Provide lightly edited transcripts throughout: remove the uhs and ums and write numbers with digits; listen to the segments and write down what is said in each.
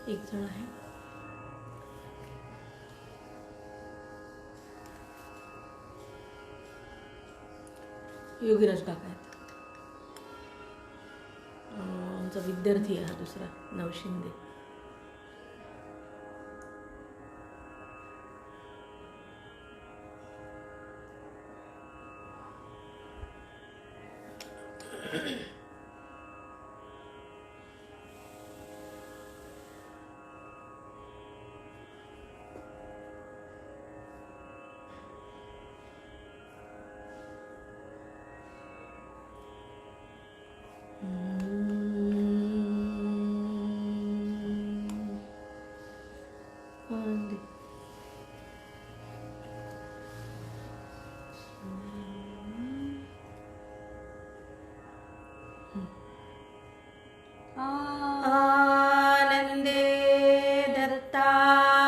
एक जण आहे. योगीराज काका आहेत. आमचा विद्यार्थी आहे हा दुसरा नवशिंदे. आनंदे दत्तात्रे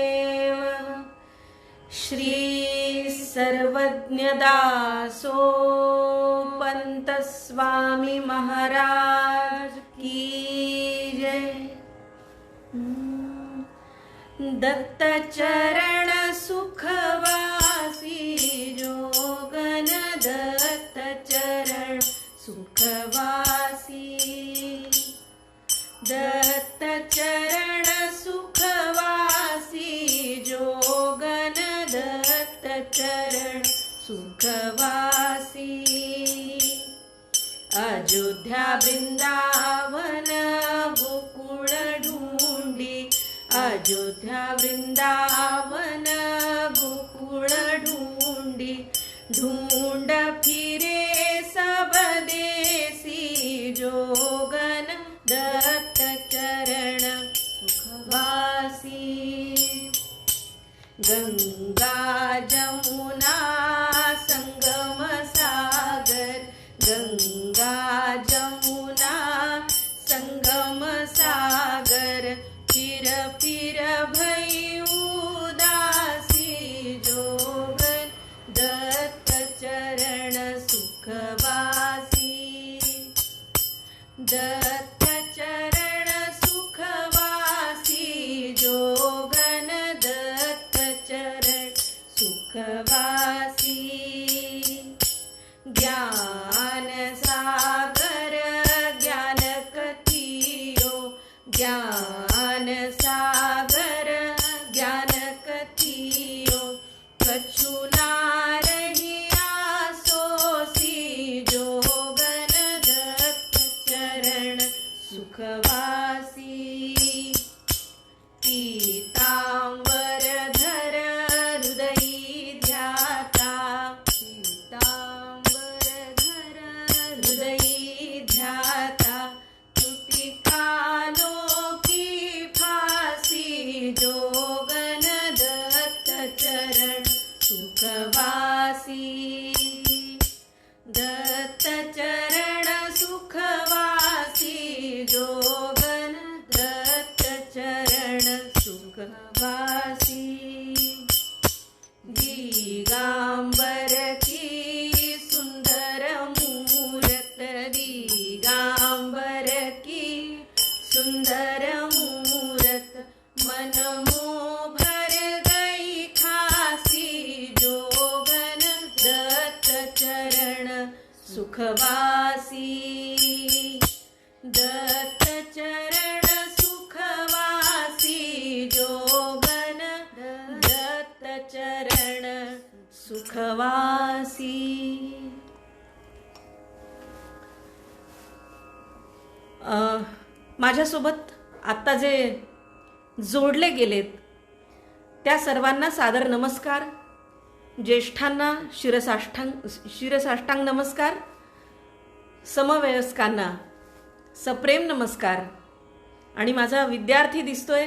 देवदेव श्री सर्वज्ञदासो पंत स्वामी महाराज की जय. दत्त चरण सुखवासी जोगन दत्त चरण सुखवासी. दत्त चरण सुखवासी जोगन दत्त चरण सुखवासी. अयोध्या वृंदावन गोकुळ ढूंढी. अयोध्या वृंदावन गोकुळ ढूंढी. ढूंढ फिरे सब देसी जोगन दत्त चरण सुखवासी. गंगा जमुना संगम सागर. गंगा जमुना संगम सागर. फिर फिर भई उदासी जोगन दत्त चरण सुखवासी. दत्त चरण सुखवासी जोगन दत्त चरण सुखवासी. ज्ञान सागर ज्ञान कथियो. ज्ञान सागर ज्ञान कथियो. कछु नारहिया सोसी जोगन दत्त चरण सुखवासी. पीतांबर धर हृदयी ध्याता. पीतांबर धर हृदयी ध्याता. त्रुटि कालो की फासी जोगन दत्त चरण सुखवासी. दत्त चरण सुखवासी जोगन दत्त चरण सुखवासी. दिगंबर की सुंदर मूरत. दिगंबर की सुंदर मूरत. मन मोह भर गई खासी जोगन दत्त चरण सुखवासी. दत्त चरण सुखवासी जोगन दत्त चरण सुखवासी. माझ्यासोबत आत्ता जे जोडले गेलेत त्या सर्वांना सादर नमस्कार. ज्येष्ठांना शिरसाष्टांग नमस्कार. समवयस्कांना सप्रेम नमस्कार. आणि माझा विद्यार्थी दिसतोय,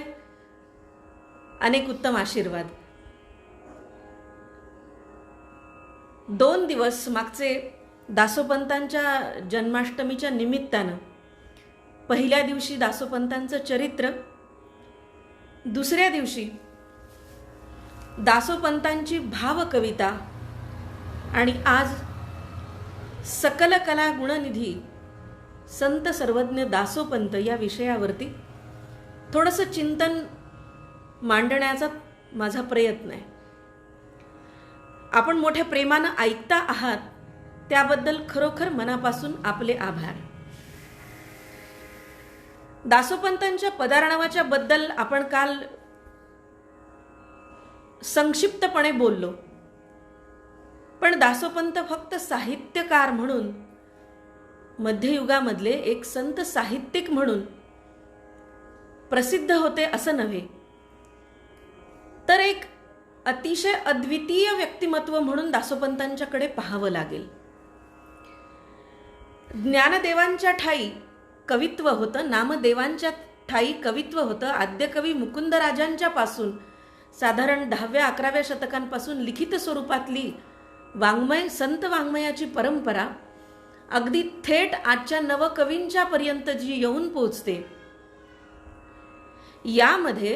अनेक उत्तम आशीर्वाद. 2 दिवस मागचे दासोपंतांच्या जन्माष्टमीच्या निमित्तानं पहिल्या दिवशी दासोपंतांचं चरित्र, दुसऱ्या दिवशी दासोपंतांची भावकविता आणि आज सकल कला गुणनिधी संत सर्वज्ञ दासोपंत या विषयावरती थोडंसं चिंतन मांडण्याचा माझा प्रयत्न आहे. आपण मोठ्या प्रेमानं ऐकता आहात त्याबद्दल खरोखर मनापासून आपले आभार. दासोपंतांच्या पदार्णवाच्या बद्दल आपण काल संक्षिप्तपणे बोललो, पण दासोपंत फक्त साहित्यकार म्हणून, मध्ययुगामधले एक संत साहित्यिक म्हणून प्रसिद्ध होते असं नव्हे, तर एक अतिशय अद्वितीय व्यक्तिमत्व म्हणून दासोपंतांच्याकडे पाहावं लागेल. ज्ञानदेवांच्या ठाई कवित्व होतं, नामदेवांच्या ठाई कवित्व होतं. आद्यकवी मुकुंदराजांच्या पासून साधारण 10व्या-11व्या शतकांपासून लिखित स्वरूपातली वाङ्मय, संत वाङ्मयाची परंपरा अगदी थेट आजच्या नवकवींच्या पर्यंत जी येऊन पोचते, यामध्ये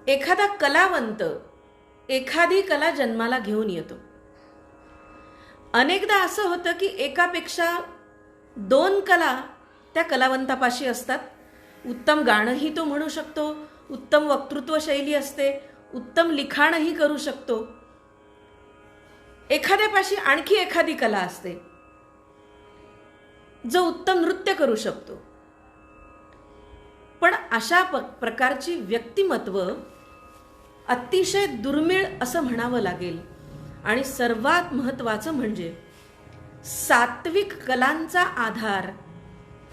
एखादा कलावंत एखादी कला जन्माला घेऊन येतो. अनेकदा असं होतं की एकापेक्षा 2 कला त्या कलावंतापाशी असतात. उत्तम गाणंही तो म्हणू शकतो, उत्तम वक्तृत्व शैली असते, उत्तम लिखाणही करू शकतो. एखाद्यापाशी आणखी एखादी कला असते, जो उत्तम नृत्य करू शकतो. पण अशा प्रकारची व्यक्तिमत्व अतिशय दुर्मिळ असं म्हणावं लागेल. आणि सर्वात महत्त्वाचं म्हणजे सात्विक कलांचा आधार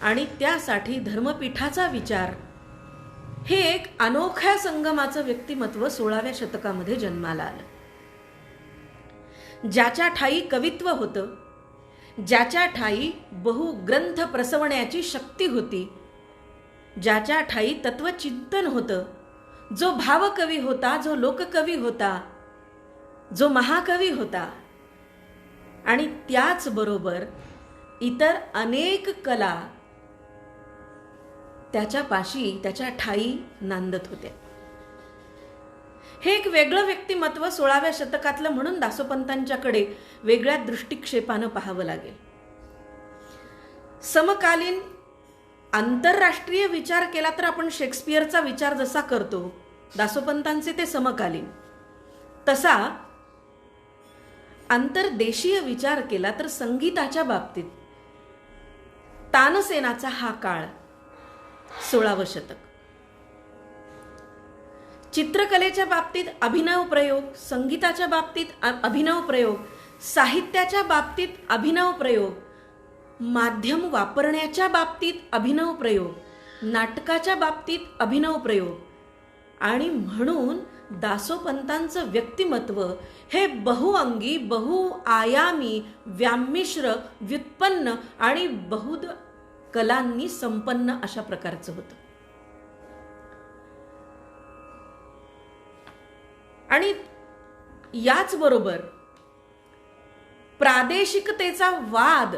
आणि त्यासाठी धर्मपीठाचा विचार, हे एक अनोख्या संगमाचं व्यक्तिमत्व 16व्या शतकामध्ये जन्माला आलं. ज्याच्या ठाई कवित्व होतं, ज्याच्या ठाई बहुग्रंथ प्रसवण्याची शक्ती होती, ज्याच्या ठाई तत्वचिंतन होतं, जो भावकवी होता, जो लोककवी होता, जो महाकवी होता, आणि त्याचबरोबर इतर अनेक कला त्याच्यापाशी, त्याच्या ठाई नांदत होत्या. हे एक वेगळं व्यक्तिमत्व 16व्या शतकातलं म्हणून दासोपंतांच्याकडे वेगळ्या दृष्टिक्षेपानं पाहावं लागेल. समकालीन आंतरराष्ट्रीय विचार केला तर आपण शेक्सपियरचा विचार जसा करतो, दासोपंतांचे ते समकालीन, तसा आंतरदेशीय विचार केला तर संगीताच्या बाबतीत तानसेनाचा हा काळ 16वं शतक. चित्रकलेच्या बाबतीत अभिनव प्रयोग, संगीताच्या बाबतीत अभिनव प्रयोग, साहित्याच्या बाबतीत अभिनव प्रयोग, माध्यम वापरण्याच्या बाबतीत अभिनव प्रयोग, नाटकाच्या बाबतीत अभिनव प्रयोग. आणि म्हणून दासोपंतांचं व्यक्तिमत्व हे बहुअंगी, बहुआयामी, व्यामिश्र, व्युत्पन्न आणि बहुध कलांनी संपन्न अशा प्रकारचं होतं. आणि याचबरोबर प्रादेशिकतेचा वाद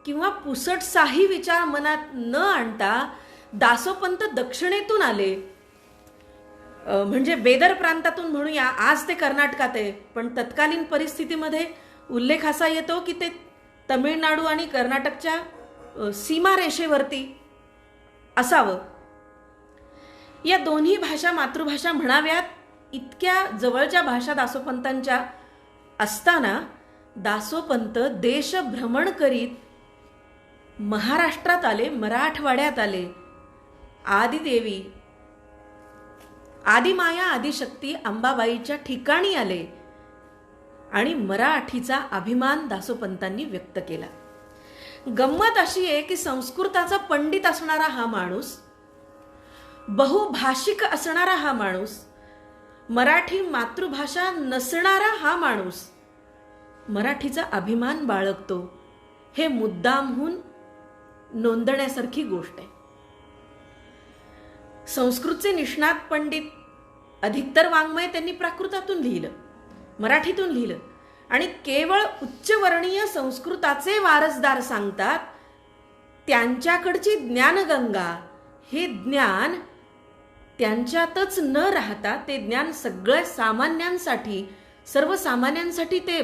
किंवा पुसटसाही विचार मनात न आणता दासोपंत दक्षिणेतून आले, म्हणजे बेदर प्रांतातून म्हणूया, आज ते कर्नाटकात आहे, पण तत्कालीन परिस्थितीमध्ये उल्लेख असा येतो की ते तमिळनाडू आणि कर्नाटकच्या सीमारेषेवरती असावं. या दोन्ही भाषा मातृभाषा म्हणाव्यात इतक्या जवळच्या भाषा दासोपंतांच्या असताना दासोपंत देशभ्रमण करीत महाराष्ट्रात आले, मराठवाड्यात आले, आदिदेवी, आदिमाया, आदिशक्ती अंबाबाईच्या ठिकाणी आले आणि मराठीचा अभिमान दासोपंतांनी व्यक्त केला. गंमत अशी आहे की संस्कृताचा पंडित असणारा हा माणूस, बहुभाषिक असणारा हा माणूस, मराठी मातृभाषा नसणारा हा माणूस मराठीचा अभिमान बाळगतो, हे मुद्दामहून नोंदण्यासारखी गोष्ट आहे. संस्कृतचे निष्णात पंडित अधिकतर वाङ्मय त्यांनी प्राकृतातून लिहिलं, मराठीतून लिहिलं, आणि केवळ उच्चवर्णीय संस्कृताचे वारसदार सांगतात त्यांच्याकडची ज्ञानगंगा, हे ज्ञान त्यांच्यातच न राहता ते ज्ञान सगळ्या सामान्यांसाठी, सर्वसामान्यांसाठी ते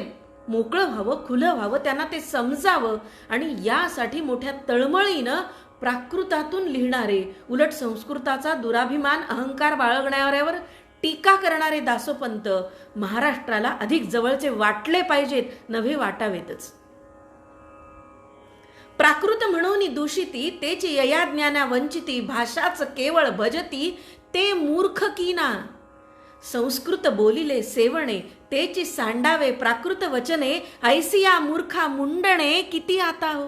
मोकळं व्हावं, खुलं व्हावं, त्यांना ते समजावं, आणि यासाठी मोठ्या तळमळीनं प्राकृतातून लिहिणारे, उलट संस्कृताचा दुराभिमान अहंकार बाळगणाऱ्यावर टीका करणारे दासोपंत महाराष्ट्राला अधिक जवळचे वाटले पाहिजेत, नव्हे वाटावेतच. प्राकृत म्हणून दूषिती तेची यया ज्ञाना वंचिती, भाषाच केवळ भजती ते मूर्ख कीना. संस्कृत बोलिले सेवणे तेची सांडावे प्राकृत वचने, ऐसिया मूर्खा मुंडणे किती आता हो.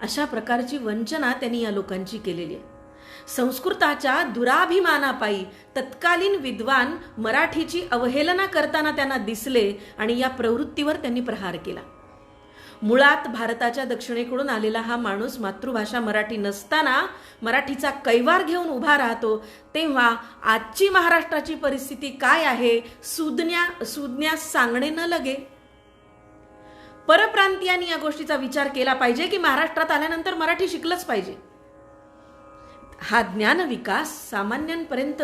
अशा प्रकारची वंचना त्यांनी या लोकांची केलेली आहे. संस्कृताच्या दुराभिमानापायी तत्कालीन विद्वान मराठीची अवहेलना करताना त्यांना दिसले आणि या प्रवृत्तीवर त्यांनी प्रहार केला. मुळात भारताच्या दक्षिणेकडून आलेला हा माणूस मातृभाषा मराठी नसताना मराठीचा कैवार घेऊन उभा राहतो, तेव्हा आजची महाराष्ट्राची परिस्थिती काय आहे सुज्ञास सांगणे न लगे. परप्रांतीयांनी या गोष्टीचा विचार केला पाहिजे की महाराष्ट्रात आल्यानंतर मराठी शिकलंच पाहिजे. हा ज्ञान विकास सामान्यांपर्यंत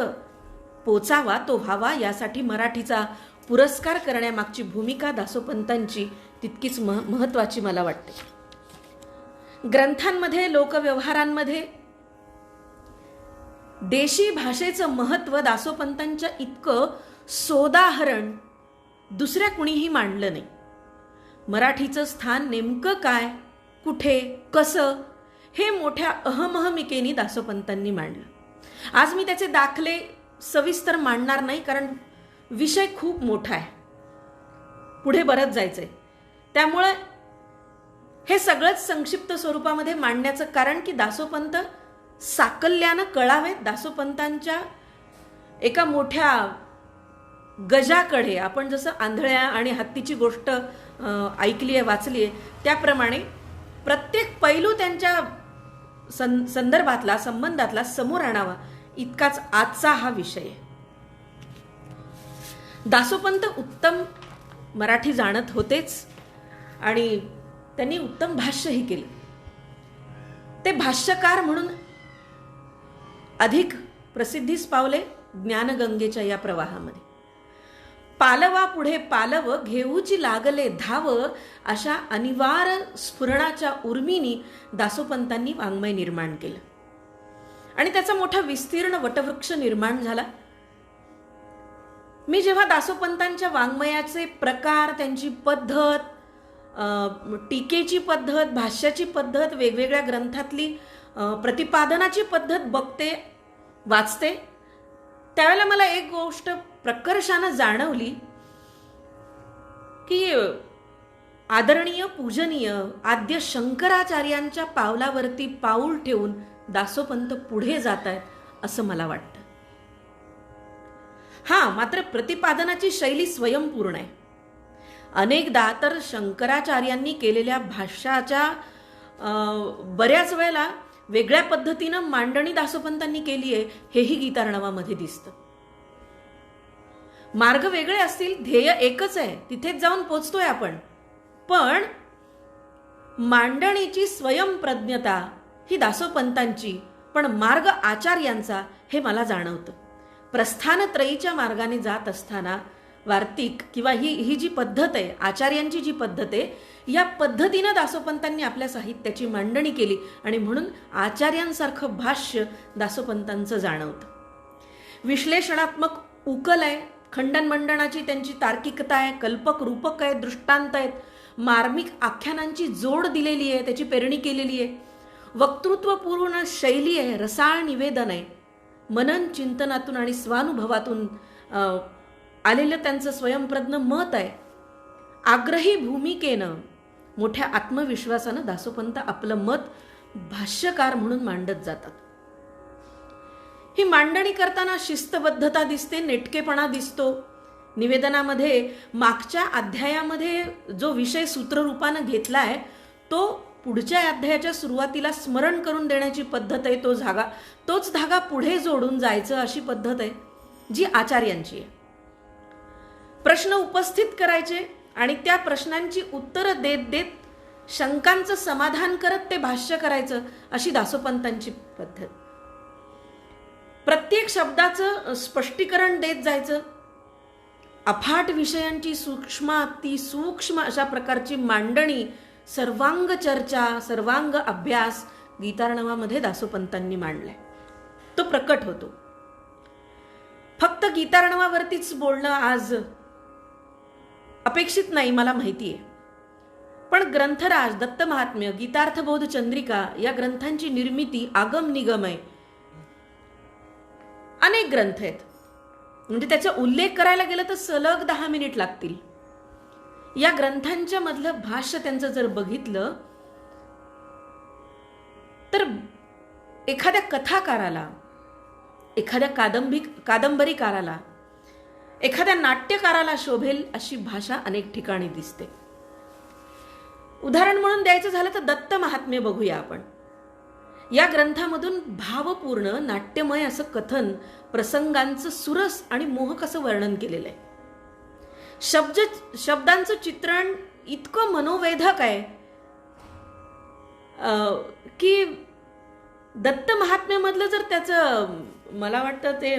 पोचावा, तो व्हावा, यासाठी मराठीचा पुरस्कार करण्यामागची भूमिका दासोपंतांची तितकीच महत्वाची मला वाटते. ग्रंथांमध्ये, लोकव्यवहारांमध्ये देशी भाषेचं महत्व दासोपंतांच्या इतकं सोदाहरण दुसऱ्या कुणीही मांडलं नाही. मराठीचं स्थान नेमकं काय, कुठे, कसं, हे मोठ्या अहमहमिकेने दासोपंतांनी मांडलं. आज मी त्याचे दाखले सविस्तर मांडणार नाही, कारण विषय खूप मोठा आहे, पुढे बरंच जायचंय. त्यामुळे हे सगळंच संक्षिप्त स्वरूपामध्ये मांडण्याचं कारण की दासोपंत साकल्यानं कळावेत. दासोपंतांच्या एका मोठ्या गजाकडे, आपण जसं आंधळ्या आणि हत्तीची गोष्ट ऐकली आहे, वाचली आहे, त्याप्रमाणे प्रत्येक पैलू त्यांच्या संदर्भातला, संबंधातला समोर आणावा, इतकाच आजचा हा विषय आहे. दासोपंत उत्तम मराठी जाणत होतेच आणि त्यांनी उत्तम भाष्यही केलं. ते भाष्यकार म्हणून अधिक प्रसिद्धीस पावले ज्ञानगंगेच्या या प्रवाहामध्ये. पालवा पुढे पालव घेऊची लागले धाव, अशा अनिवार स्फुरणाच्या उर्मीनी दासोपंतांनी वाङ्मय निर्माण केलं आणि त्याचा मोठा विस्तीर्ण वटवृक्ष निर्माण झाला. मी जेव्हा दासोपंतांच्या वाङ्मयाचे प्रकार, त्यांची पद्धत, टीकेची पद्धत, भाष्याची पद्धत, वेगवेगळ्या ग्रंथातली प्रतिपादनाची पद्धत बघते, वाचते, त्यावेळेला मला एक गोष्ट प्रकर्षानं जाणवली की आदरणीय, पूजनीय आद्य शंकराचार्यांच्या पावलावरती पाऊल ठेवून दासोपंत पुढे जात आहेत असं मला वाटतं. मात्र प्रतिपादनाची शैली स्वयंपूर्ण आहे. अनेकदा तर शंकराचार्यांनी केलेल्या भाष्याच्या बऱ्याच वेळेला वेगळ्या पद्धतीनं मांडणी दासोपंतांनी केली आहे, हेही गीतार्णवामध्ये दिसतं. मार्ग वेगळे असतील, ध्येय एकच आहे, तिथेच जाऊन पोचतोय आपण, पण मांडणीची स्वयंप्रज्ञता ही दासोपंतांची, पण मार्ग आचार्यांचा, हे मला जाणवतं. प्रस्थानत्रयीच्या मार्गाने जात असताना वार्तिक किंवा ही जी पद्धत आहे, आचार्यांची जी पद्धत आहे, या पद्धतीनं दासोपंतांनी आपल्या साहित्याची मांडणी केली आणि म्हणून आचार्यांसारखं भाष्य दासोपंतांचं जाणवतं. विश्लेषणात्मक उकल आहे, खंडन मंडनाची त्यांची तार्किकता आहे, कल्पक रूपक आहे, दृष्टांत आहेत, मार्मिक आख्यानांची जोड दिलेली आहे, त्याची पेरणी केलेली आहे, वक्तृत्वपूर्ण शैली आहे, रसाळ निवेदन आहे, मनन चिंतनातून आणि स्वानुभवातून आलेलं त्यांचं स्वयंप्रज्ञ मत आहे. आग्रही भूमिकेनं, मोठ्या आत्मविश्वासानं दासोपंत आपलं मत भाष्यकार म्हणून मांडत जातात. ही मांडणी करताना शिस्तबद्धता दिसते, नेटकेपणा दिसतो. निवेदनामध्ये मागच्या अध्यायामध्ये जो विषय सूत्ररूपानं घेतला आहे तो पुढच्या अध्यायाच्या सुरुवातीला स्मरण करून देण्याची पद्धत आहे. तोच धागा पुढे जोडून जायचं अशी पद्धत आहे जी आचार्यांची आहे. प्रश्न उपस्थित करायचे आणि त्या प्रश्नांची उत्तरं देत देत शंकांचं समाधान करत ते भाष्य करायचं, अशी दासोपंतांची पद्धत. प्रत्येक शब्दाचं स्पष्टीकरण देत जायचं, अफाट विषयांची सूक्ष्म अशा प्रकारची मांडणी, सर्वांग चर्चा, सर्वांग अभ्यास गीतार्णवामध्ये दासोपंतांनी मांडलाय. तो प्रकट होतो. फक्त गीतार्णवावरतीच बोलणं आज अपेक्षित नाही, मला माहिती आहे. पण ग्रंथराज, दत्त महात्म्य, गीतार्थबोध चंद्रिका या ग्रंथांची निर्मिती आगम निगम आहे. अनेक ग्रंथ आहेत, म्हणजे त्याचा उल्लेख करायला गेलं तर सलग 10 मिनिट लागतील. या ग्रंथांच्या मधलं भाष्य त्यांचं जर बघितलं तर एखाद्या कथाकाराला, एखाद्या कादंबरीकाराला, एखाद्या नाट्यकाराला शोभेल अशी भाषा अनेक ठिकाणी दिसते. उदाहरण म्हणून द्यायचं झालं तर दत्त महात्म्य बघूया आपण. या ग्रंथामधून भावपूर्ण नाट्यमय असं कथन, प्रसंगांचं सुरस आणि मोहक असं वर्णन केलेलं आहे. शब्दांचं चित्रण इतकं मनोवेधक आहे की दत्त महात्म्यामधलं जर त्याचं, मला वाटतं ते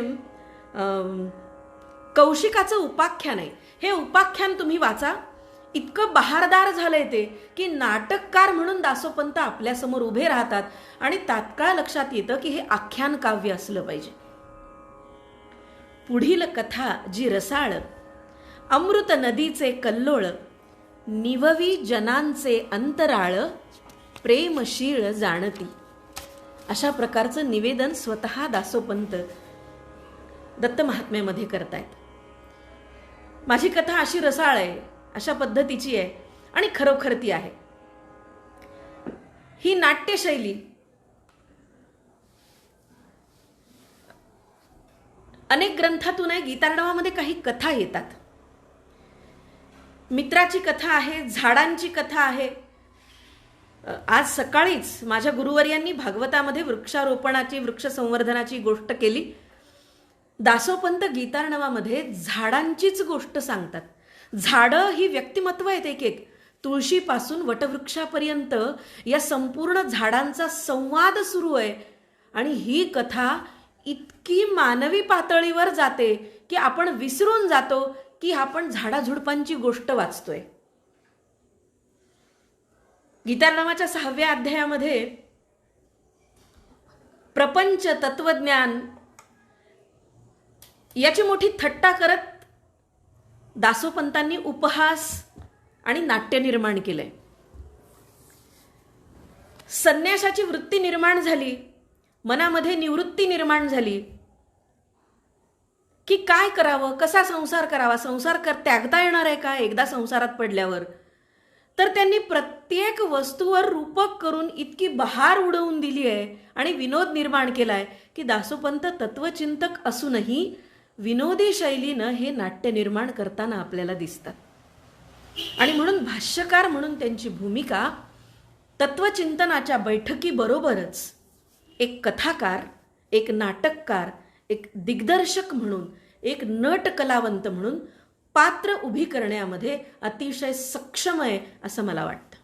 कौशिकाचं उपाख्यान आहे, हे उपाख्यान तुम्ही वाचा. इतकं बहारदार झालंय ते की नाटककार म्हणून दासोपंत आपल्यासमोर उभे राहतात आणि तात्काळ लक्षात येतं की हे आख्यान काव्य असलं पाहिजे. पुढील कथा जी रसाळ, अमृत नदीचे कल्लोळ, निववी जनांचे अंतराळ, प्रेमशीळ जाणती. अशा प्रकारचं निवेदन स्वतः दासोपंत दत्त महात्म्यामध्ये करतायत. माझी कथा अशी रसाळ आहे, अशा पद्धतीची आहे आणि खरोखर ती आहे. ही नाट्यशैली अनेक ग्रंथातून आहे. गीतार्णवामध्ये काही कथा येतात. मित्राची कथा आहे, झाडांची कथा आहे. आज सकाळीच माझ्या गुरुवर्यांनी भागवतामध्ये वृक्षारोपणाची, वृक्ष संवर्धनाची गोष्ट केली. दासोपंत गीतार्णवामध्ये झाडांचीच गोष्ट सांगतात. झाडं ही व्यक्तिमत्व आहेत एक एक. तुळशीपासून वटवृक्षापर्यंत या संपूर्ण झाडांचा संवाद सुरू आहे. आणि ही कथा इतकी मानवी पातळीवर जाते की आपण विसरून जातो की आपण झाडाझुडपांची गोष्ट वाचतोय. गीतार्णवाच्या 6व्या अध्यायामध्ये प्रपंच, तत्वज्ञान याची मोठी थट्टा करत दासोपंतांनी उपहास आणि नाट्य निर्माण केलंय. संन्यासाची वृत्ती निर्माण झाली, मनामध्ये निवृत्ती निर्माण झाली की काय करावं, कसा संसार करावा, संसार त्यागता येणार आहे का एकदा संसारात पडल्यावर. तर त्यांनी प्रत्येक वस्तूवर रूपक करून इतकी बहार उडवून दिली आहे आणि विनोद निर्माण केलाय की दासोपंत तत्वचिंतक असूनही विनोदी शैलीनं हे नाट्य निर्माण करताना आपल्याला दिसतात. आणि म्हणून भाष्यकार म्हणून त्यांची भूमिका तत्वचिंतनाच्या बैठकीबरोबरच एक कथाकार, एक नाटककार, एक दिग्दर्शक म्हणून, एक नट कलावंत म्हणून पात्र उभी करण्यामध्ये अतिशय सक्षम आहे असं मला वाटतं.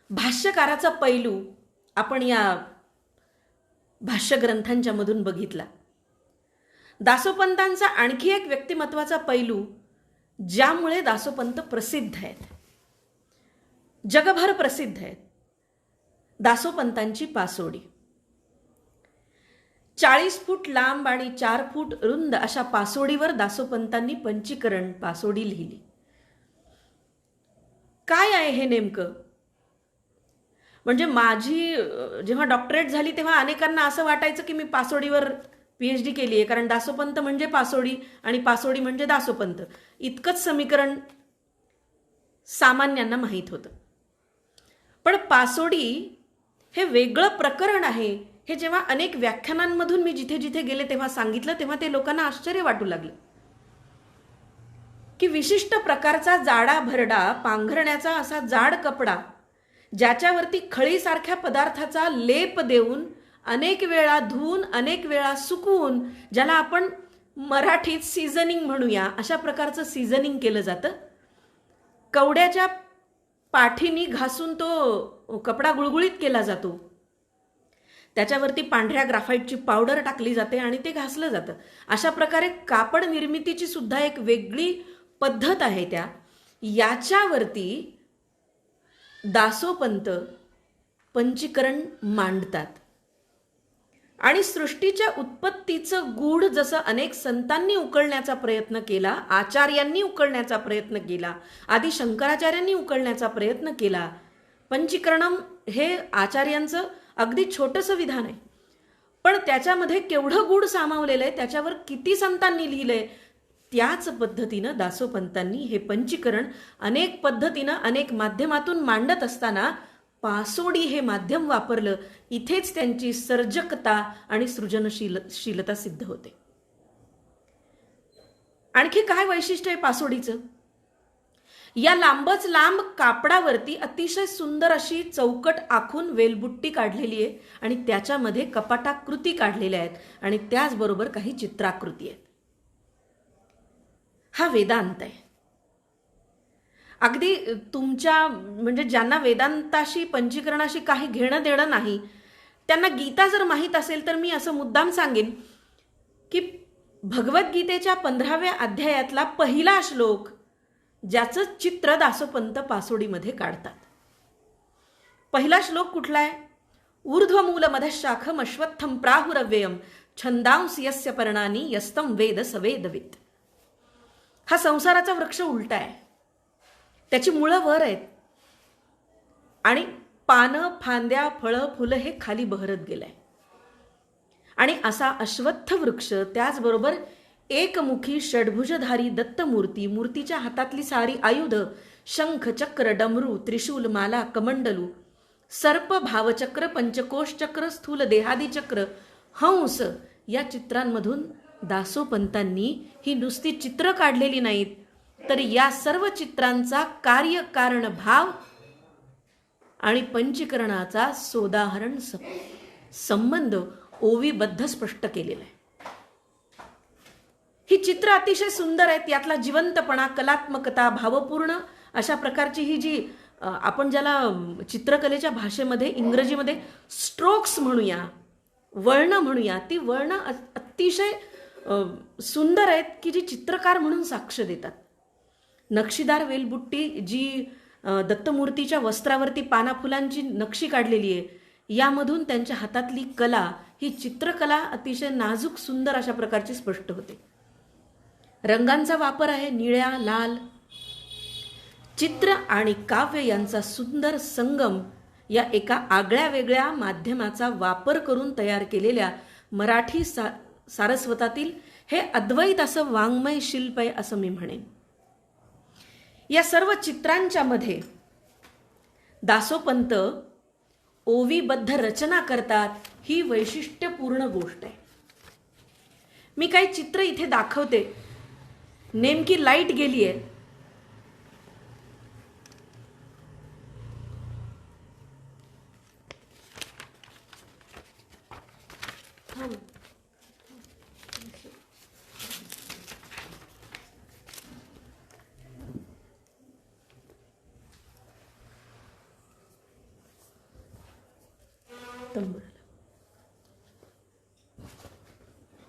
भाष्यकाराचा पैलू आपण या भाष्य ग्रंथांच्या मधून बघितला. दासोपंतांचा आणखी एक व्यक्तिमत्वाचा पैलू ज्यामुळे दासोपंत प्रसिद्ध आहेत, जगभर प्रसिद्ध आहेत, दासोपंतांची पासोडी. 40 फूट लांब आणि 4 फूट रुंद अशा पासोडीवर दासोपंतांनी पंचीकरण पासोडी लिहिली. काय आहे हे नेमकं? म्हणजे माझी जेव्हा डॉक्टरेट झाली तेव्हा अनेकांना असं वाटायचं की मी पासोडीवर PhD केली आहे, कारण दासोपंत म्हणजे पासोडी आणि पासोडी म्हणजे दासोपंत, इतकंच समीकरण सामान्यांना माहीत होतं. पण पासोडी हे वेगळं प्रकरण आहे हे जेव्हा अनेक व्याख्यानांमधून मी जिथे जिथे गेले तेव्हा सांगितलं, तेव्हा ते लोकांना आश्चर्य वाटू लागलं की विशिष्ट प्रकारचा जाडा भरडा पांघरण्याचा असा जाड कपडा ज्याच्यावरती खळीसारख्या पदार्थाचा लेप देऊन अनेक वेळा धुवून अनेक वेळा सुकवून, ज्याला आपण मराठीत सीझनिंग म्हणूया, अशा प्रकारचं सीझनिंग केलं जातं. कवड्याच्या पाठीनी घासून तो कपडा गुळगुळीत केला जातो. त्याच्यावरती पांढऱ्या ग्राफाईटची पावडर टाकली जाते आणि ते घासलं जातं. अशा प्रकारे कापड निर्मितीची सुद्धा एक वेगळी पद्धत आहे. याच्यावरती दासोपंत पंचीकरण मांडतात. आणि सृष्टीच्या उत्पत्तीचं गूढ जसं अनेक संतांनी उकलण्याचा प्रयत्न केला, आचार्यांनी उकलण्याचा प्रयत्न केला, आदी शंकराचार्यांनी उकलण्याचा प्रयत्न केला, पंचीकरणम हे आचार्यांचं अगदी छोटंसं विधान आहे, पण त्याच्यामध्ये केवढं गूढ सामावलेलं आहे, त्याच्यावर किती संतांनी लिहिलंय. त्याच पद्धतीनं दासोपंतांनी हे पंचीकरण अनेक पद्धतीनं अनेक माध्यमातून मांडत असताना पासोडी हे माध्यम वापरलं. इथेच त्यांची सर्जकता आणि सृजनशीलता सिद्ध होते. आणखी काय वैशिष्ट्य आहे पासोडीचं? या लांबच लांब कापडावरती अतिशय सुंदर अशी चौकट आखून वेलबुट्टी काढलेली आहे आणि त्याच्यामध्ये कपाटाकृती काढलेल्या आहेत आणि त्याचबरोबर काही चित्राकृती आहेत. हा वेदांत आहे. अगदी तुमच्या म्हणजे ज्यांना वेदांताशी पंचीकरणाशी काही घेणं देणं नाही, त्यांना गीता जर माहीत असेल तर मी असं मुद्दाम सांगेन की भगवद्गीतेच्या 15व्या अध्यायातला पहिला श्लोक ज्याचं चित्र दासोपंत पासोडीमध्ये काढतात. पहिला श्लोक कुठला आहे? ऊर्ध्वमूलमधः शाखम अश्वत्थम प्राहुरव्ययम छंदांसी यस्य पर्णानि यस्तम वेद सवेदवित. हा संसाराचा वृक्ष उलटा आहे. त्याची मुळं वर आहेत आणि पानं, फांद्या, फळं, फुलं हे खाली बहरत गेलंय. आणि असा अश्वत्थ वृक्ष, त्याचबरोबर एकमुखी षड्भुजधारी दत्तमूर्ती, मूर्तीच्या हातातली सारी आयुध शंख, चक्र, डमरू, त्रिशूल, माला, कमंडलू, सर्प, भावचक्र, पंचकोशचक्र, स्थूल देहादी चक्र, हंस या चित्रांमधून दासोपंतांनी ही नुसती चित्र काढलेली नाहीत, तर या सर्व चित्रांचा कार्यकारण भाव आणि पंचीकरणाचा सोदाहरण संबंध ओवीबद्ध स्पष्ट केलेला आहे. ही चित्र अतिशय सुंदर आहेत. यातला जिवंतपणा, कलात्मकता, भावपूर्ण अशा प्रकारची ही जी आपण ज्याला चित्रकलेच्या भाषेमध्ये इंग्रजीमध्ये स्ट्रोक्स म्हणूया, वळण म्हणूया, ती वळण अतिशय सुंदर आहेत की जी चित्रकार म्हणून साक्ष देतात. नक्षीदार वेलबुट्टी जी दत्तमूर्तीच्या वस्त्रावरती पाना फुलांची नक्षी काढलेली आहे, यामधून त्यांच्या हातातली कला, ही चित्रकला अतिशय नाजूक सुंदर अशा प्रकारची स्पष्ट होते. रंगांचा वापर आहे निळ्या, लाल. चित्र आणि काव्य यांचा सुंदर संगम या एका आगळ्या वेगळ्या माध्यमाचा वापर करून तयार केलेल्या मराठी सारस्वतातील हे अद्वैत असं वाङ्मय शिल्प आहे असं मी म्हणेन. या सर्व चित्रांच्या मध्ये दासोपंत ओवीबद्ध रचना करतात, ही वैशिष्ट्यपूर्ण गोष्ट आहे. मी काही चित्र इथे दाखवते. नेमकी लाईट गेली आहे.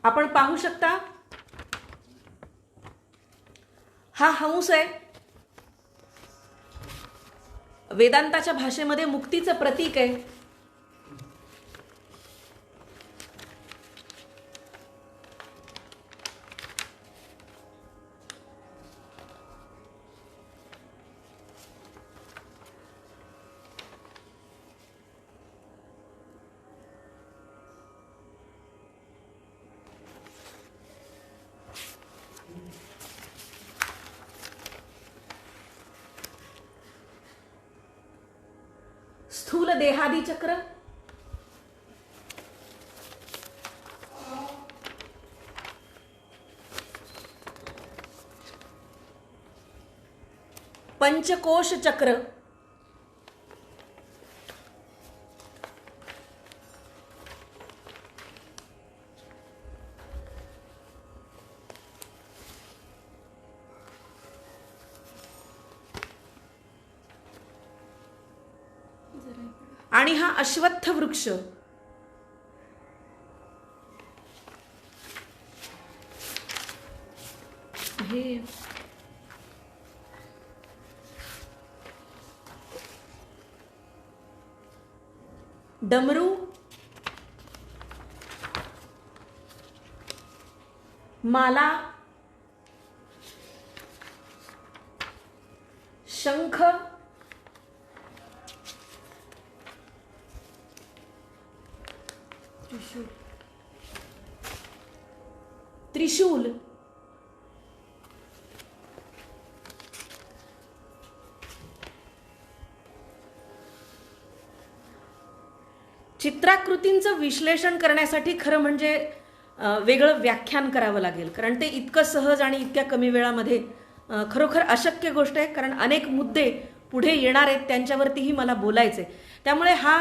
आपण पाहू शकता, हा हंस आहे. वेदांताच्या भाषेमध्ये मुक्तीचं प्रतीक आहे. स्थूल देहादी चक्र, पंचकोश चक्र, आणि हा अश्वत्थ वृक्ष आहे. डमरू, माला, शंख, त्रिशूल, चित्राकृतींचं विश्लेषण करण्यासाठी खरं म्हणजे वेगळं व्याख्यान करावं लागेल, कारण ते इतकं सहज आणि इतक्या कमी वेळामध्ये खरोखर अशक्य गोष्ट आहे. कारण अनेक मुद्दे पुढे येणार आहेत, त्यांच्यावरतीही मला बोलायचे. त्यामुळे हा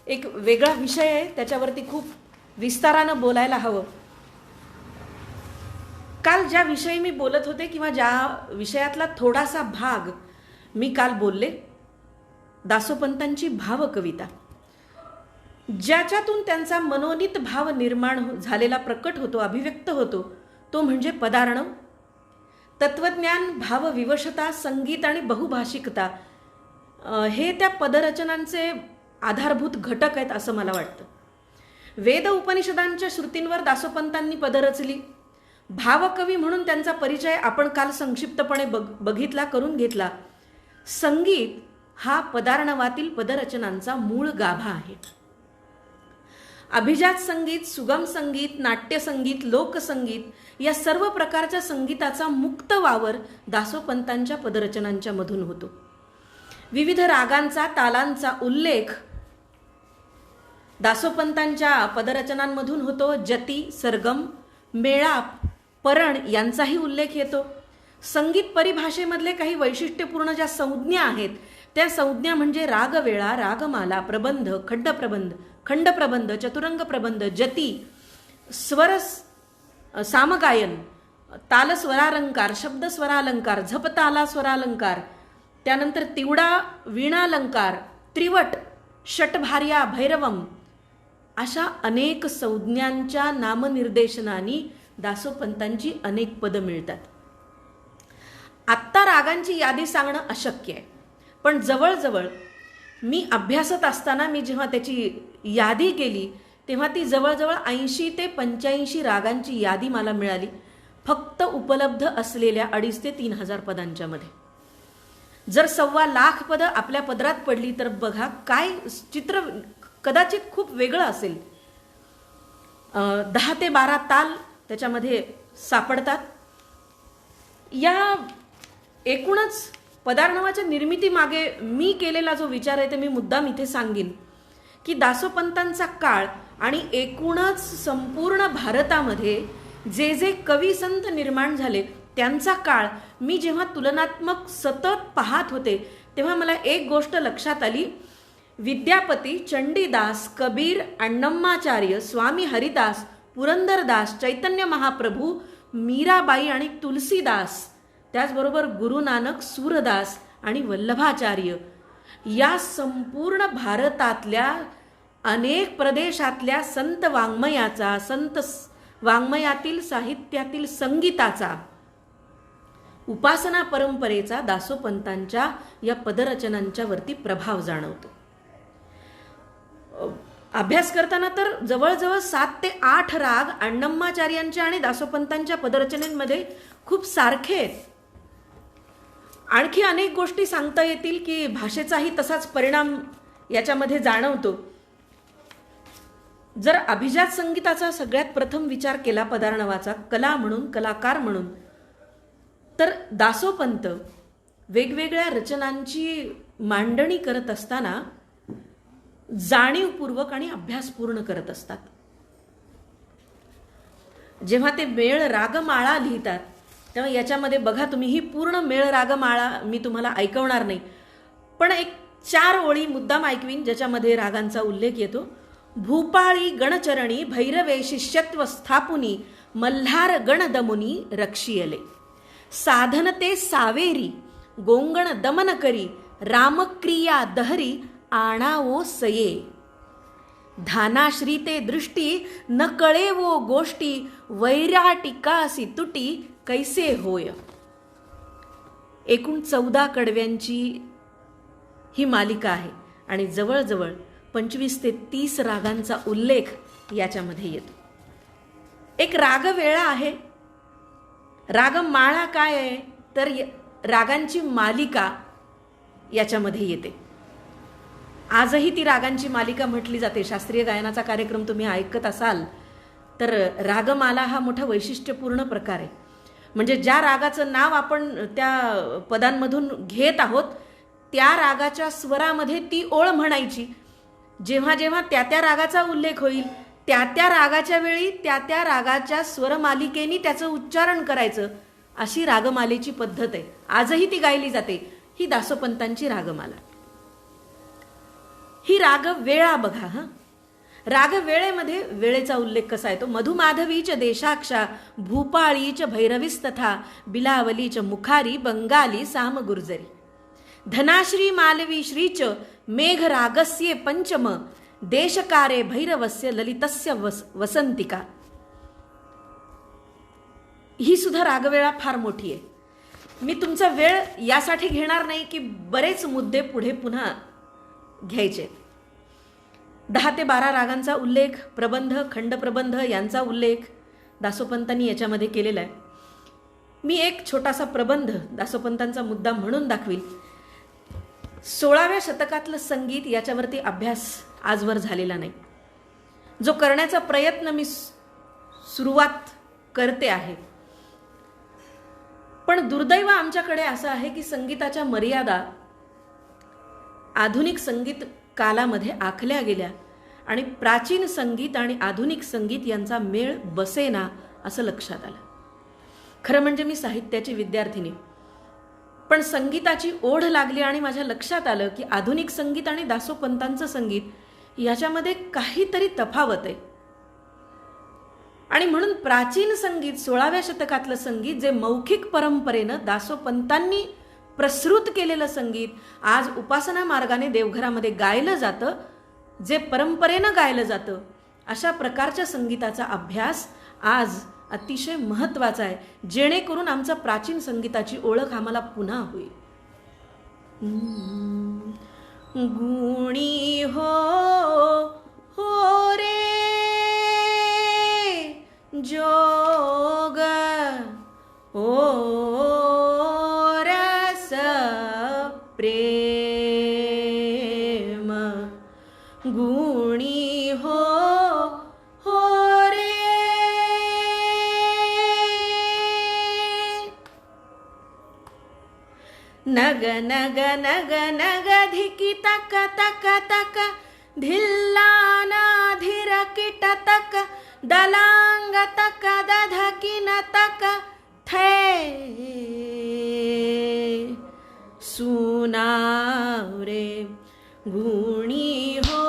एक वेगळा विषय आहे, त्याच्यावरती खूप विस्तारानं बोलायला हवं. काल ज्या विषयी मी बोलत होते किंवा ज्या विषयातला थोडासा भाग मी काल बोलले, दासोपंतांची भावकविता, ज्याच्यातून त्यांचा मनोनीत भाव निर्माण झालेला प्रकट होतो, अभिव्यक्त होतो, तो म्हणजे पदार्णव. तत्वज्ञान, भावविवशता, संगीत आणि बहुभाषिकता हे त्या पदरचनांचे आधारभूत घटक आहेत असं मला वाटतं. वेद उपनिषदांच्या श्रुतींवर दासोपंतांनी पद रचली. भावकवी म्हणून त्यांचा परिचय आपण काल संक्षिप्तपणे बघितला, करून घेतला. संगीत हा पदार्णवातील पदरचनांचा मूळ गाभा आहे. अभिजात संगीत, सुगम संगीत, नाट्यसंगीत, लोकसंगीत या सर्व प्रकारच्या संगीताचा मुक्त वावर दासोपंतांच्या पदरचनांच्या मधून होतो. विविध रागांचा, तालांचा उल्लेख दासोपंतांच्या पदरचनांमधून होतो. जती, सरगम, मेळाप, परण यांचाही उल्लेख येतो. संगीत परिभाषेमधले काही वैशिष्ट्यपूर्ण ज्या संज्ञा आहेत त्या संज्ञा म्हणजे रागवेळा, रागमाला, प्रबंध, खंडप्रबंध, चतुरंग प्रबंध, जती, स्वर सामगायन, तालस्वरालंकार, शब्दस्वरालंकार, झपताला स्वरालंकार, त्यानंतर तिवडा वीणालंकार, त्रिवट, षटभार्या, भैरवम अशा अनेक संज्ञांच्या नामनिर्देशनाने दासोपंतांची अनेक पदं मिळतात. आत्ता रागांची यादी सांगणं अशक्य आहे, पण जवळजवळ मी अभ्यासत असताना मी जेव्हा त्याची यादी केली तेव्हा ती जवळजवळ 80 ते 85 रागांची यादी मला मिळाली, फक्त उपलब्ध असलेल्या 2,500 ते 3,000 पदांच्या मध्ये. जर 1,25,000 पदं आपल्या पदरात पडली तर बघा काय चित्र कदाचित खूप वेगळं असेल. 10 ते 12 ताल त्याच्यामध्ये सापडतात. या एकूणच पदार्णवाच्या निर्मितीमागे मी केलेला जो विचार आहे ते मी मुद्दाम इथे सांगीन की दासोपंतांचा काळ आणि एकूणच संपूर्ण भारतामध्ये जे जे कवी संत निर्माण झाले त्यांचा काळ मी जेव्हा तुलनात्मक सतत पाहत होते तेव्हा मला एक गोष्ट लक्षात आली. विद्यापती, चंडीदास, कबीर, अण्णम्माचार्य, स्वामी हरिदास, पुरंदरदास, चैतन्य महाप्रभू, मीराबाई आणि तुलसीदास, त्याचबरोबर गुरु नानक, सूरदास आणि वल्लभाचार्य या संपूर्ण भारतातल्या अनेक प्रदेशातल्या संत वाङ्मयाचा, संत वाङ्मयातील साहित्यातील संगीताचा, उपासना परंपरेचा दासोपंतांच्या या पदरचनांच्या वरती प्रभाव जाणवतो. अभ्यास करताना तर जवळजवळ 7 ते 8 राग अण्णम्माचार्यांच्या आणि दासोपंतांच्या पदरचनेमध्ये खूप सारखे आहेत. आणखी अनेक गोष्टी सांगता येतील की भाषेचाही तसाच परिणाम याच्यामध्ये जाणवतो. जर अभिजात संगीताचा सगळ्यात प्रथम विचार केला पदार्णवाचा कला म्हणून, कलाकार म्हणून, तर दासोपंत वेगवेगळ्या रचनांची मांडणी करत असताना जाणीवपूर्वक आणि अभ्यासपूर्ण करत असतात. जेव्हा ते मेळ रागमाळा लिहितात तेव्हा याच्यामध्ये बघा तुम्ही, ही पूर्ण मेळ रागमाळा मी तुम्हाला ऐकवणार नाही, पण एक 4 ओळी मुद्दाम ऐकवीन ज्याच्यामध्ये रागांचा उल्लेख येतो. भूपाळी गणचरणी भैरवे शिष्यत्व स्थापुनी मल्हार गणदमुनी रक्षियले, साधन ते सावेरी गोंगण दमन करी रामक्रिया दहरी आणावो सये, धानाश्री ते दृष्टी न कळेवो गोष्टी वैराटिकासी तुटी कैसे होय. एकूण 14 कडव्यांची ही मालिका आहे आणि जवळजवळ 25 ते 30 रागांचा उल्लेख याच्यामध्ये येतो. एक रागवेळा आहे. रागमाळा काय आहे तर रागांची मालिका याच्यामध्ये येते. आजही ती रागांची मालिका म्हटली जाते. शास्त्रीय गायनाचा कार्यक्रम तुम्ही ऐकत असाल तर रागमाला हा मोठा वैशिष्ट्यपूर्ण प्रकार आहे. म्हणजे ज्या रागाचं नाव आपण त्या पदांमधून घेत आहोत त्या रागाच्या स्वरामध्ये ती ओळ म्हणायची. जेव्हा जेव्हा त्या त्या रागाचा उल्लेख होईल त्या त्या रागाच्या वेळी त्या त्या रागाच्या स्वरमालिकेनी त्याचं उच्चारण करायचं, अशी रागमालेची पद्धत आहे. आजही ती गायली जाते. ही दासोपंतांची रागमाला. ही रागवेळा बघा. रागवेळेमध्ये वेळेचा उल्लेख कसा आहे तो मधुमाधवीच देशाक्षा भूपाळीच भैरवीस्तथा बिलावलीच मुखारी बंगाली साम गुर्जरी धनाश्री मालवी श्रीच मेघ रागस्ये पंचम देशकारे भैरवस्य ललितस्य वसंतिका. ही सुद्धा रागवेळा फार मोठी आहे. मी तुमचा वेळ यासाठी घेणार नाही की बरेच मुद्दे पुढे पुन्हा घ्यायचे. 10 ते 12 रागांचा उल्लेख, प्रबंध, खंडप्रबंध यांचा उल्लेख दासोपंतांनी याच्यामध्ये केलेला आहे. मी एक छोटासा प्रबंध दासोपंतांचा मुद्दा म्हणून दाखवील. 16व्या शतकातलं संगीत याच्यावरती अभ्यास आजवर झालेला नाही. जो करण्याचा प्रयत्न मी सुरुवात करते आहे. पण दुर्दैव आमच्याकडे असं आहे की संगीताच्या मर्यादा आधुनिक संगीत कालामध्ये आखल्या गेल्या आणि प्राचीन संगीत आणि आधुनिक संगीत यांचा मेळ बसेना असं लक्षात आलं. खरं म्हणजे मी साहित्याची विद्यार्थिनी, पण संगीताची ओढ लागली आणि माझ्या लक्षात आलं की आधुनिक संगीत आणि दासोपंतांचं संगीत याच्यामध्ये काहीतरी तफावत आहे. आणि म्हणून प्राचीन संगीत 16व्या शतकातलं संगीत जे मौखिक परंपरेनं दासोपंतांनी प्रसृत केलेलं संगीत आज उपासना मार्गाने देवघरामध्ये गायलं जातं, जे परंपरेनं गायलं जातं, अशा प्रकारच्या संगीताचा अभ्यास आज अतिशय महत्त्वाचा आहे, जेणेकरून आमचा प्राचीन संगीताची ओळख आम्हाला पुन्हा होईल. गुणी हो हो रे जोग ओ रस प्रेम गुणी हो हो रे. नग नग नग नग धिकी तक तक तक धिल्लाना धीर किट तक दलांग तक दधकिन तक थे सुनाव रे गुणी हो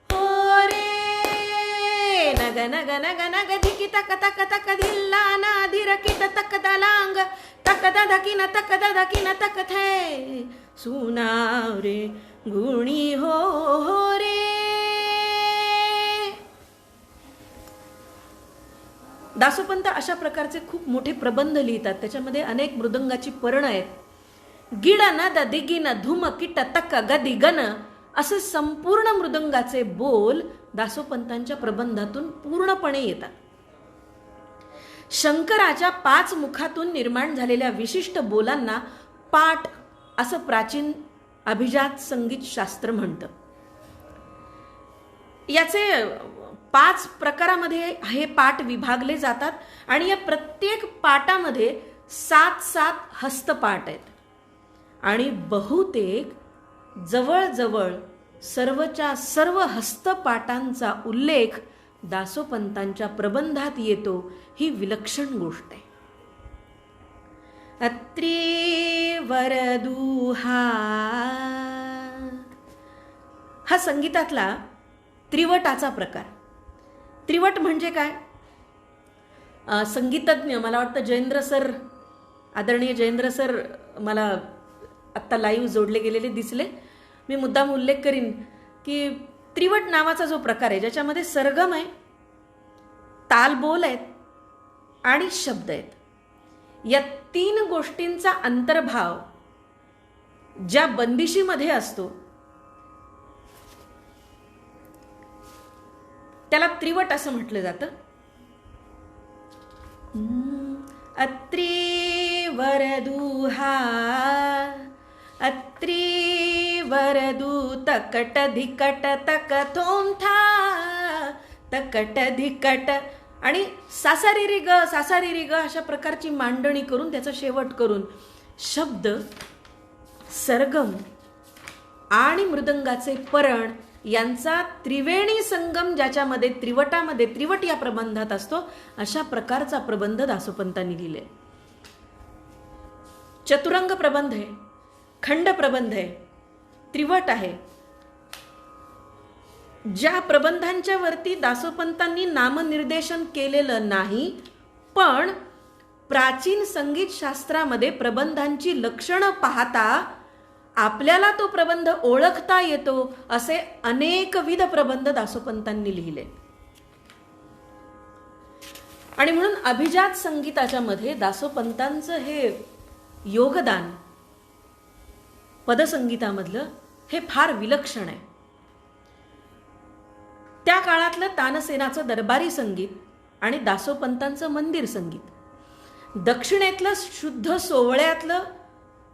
हो रे. नग नग नग नग धिकी तक तक तक धिल्लाना धीर किट तक दलांग तक दधकिन तक थे सुनाव रे गुणी हो हो रे. दासोपंत अशा प्रकारचे खूप मोठे प्रबंध लिहितात. त्याच्यामध्ये अनेक मृदंगाची पर्ण आहेत. गिड नद दिगिन धुम किट तक गदी गन असे संपूर्ण मृदंगाचे बोल दासोपंतांच्या प्रबंधातून पूर्णपणे येतात. शंकराच्या 5 मुखातून निर्माण झालेल्या विशिष्ट बोलांना पाठ असं प्राचीन अभिजात संगीत शास्त्र म्हणतं. याचे 5 प्रकारामध्ये हे पाठ विभागले जातात आणि या प्रत्येक पाठामध्ये 7 हस्तपाठ आहेत आणि बहुतेक जवळजवळ सर्वच्या सर्व हस्तपाठांचा उल्लेख दासोपंतांच्या प्रबंधात येतो. ही विलक्षण गोष्ट आहे. अत्री वरदुहा हा संगीतातला त्रिवटाचा प्रकार. त्रिवट म्हणजे काय? संगीतज्ञ मला वाटतं जयेंद्र सर, आदरणीय जयेंद्र सर मला आत्ता लाईव्ह जोडले गेलेले दिसले. मी मुद्दाम उल्लेख करीन की त्रिवट नावाचा जो प्रकार आहे ज्याच्यामध्ये सरगम आहे, तालबोल आहेत आणि शब्द आहेत, या 3 गोष्टींचा अंतर्भाव ज्या बंदिशीमध्ये असतो त्याला त्रिवट असं म्हटलं जातं. अत्री वरदुहा अत्री वरदू तकट धिकट तक थोंथा तकट धिकट आणि सासारी ग अशा प्रकारची मांडणी करून त्याचा शेवट करून शब्द, सरगम आणि मृदंगाचे परण यांचा त्रिवेणी संगम ज्याच्यामध्ये त्रिवट या प्रबंधात असतो, अशा प्रकारचा प्रबंध दासोपंतांनी लिहिले. चतुरंग प्रबंध आहे, खंड प्रबंध आहे, त्रिवट आहे. ज्या प्रबंधांच्या वरती दासोपंतांनी नामनिर्देशन केलेलं नाही, पण प्राचीन संगीत शास्त्रामध्ये प्रबंधांची लक्षणं पाहता आपल्याला तो प्रबंध ओळखता येतो, असे अनेकविध प्रबंध दासोपंतांनी लिहिले. आणि म्हणून अभिजात संगीताच्या मध्ये दासोपंतांचं हे योगदान पदसंगीतामधलं हे फार विलक्षण आहे. त्या काळातलं तानसेनाचं दरबारी संगीत आणि दासोपंतांचं मंदिर संगीत, दक्षिणेतलं शुद्ध सोवळ्यातलं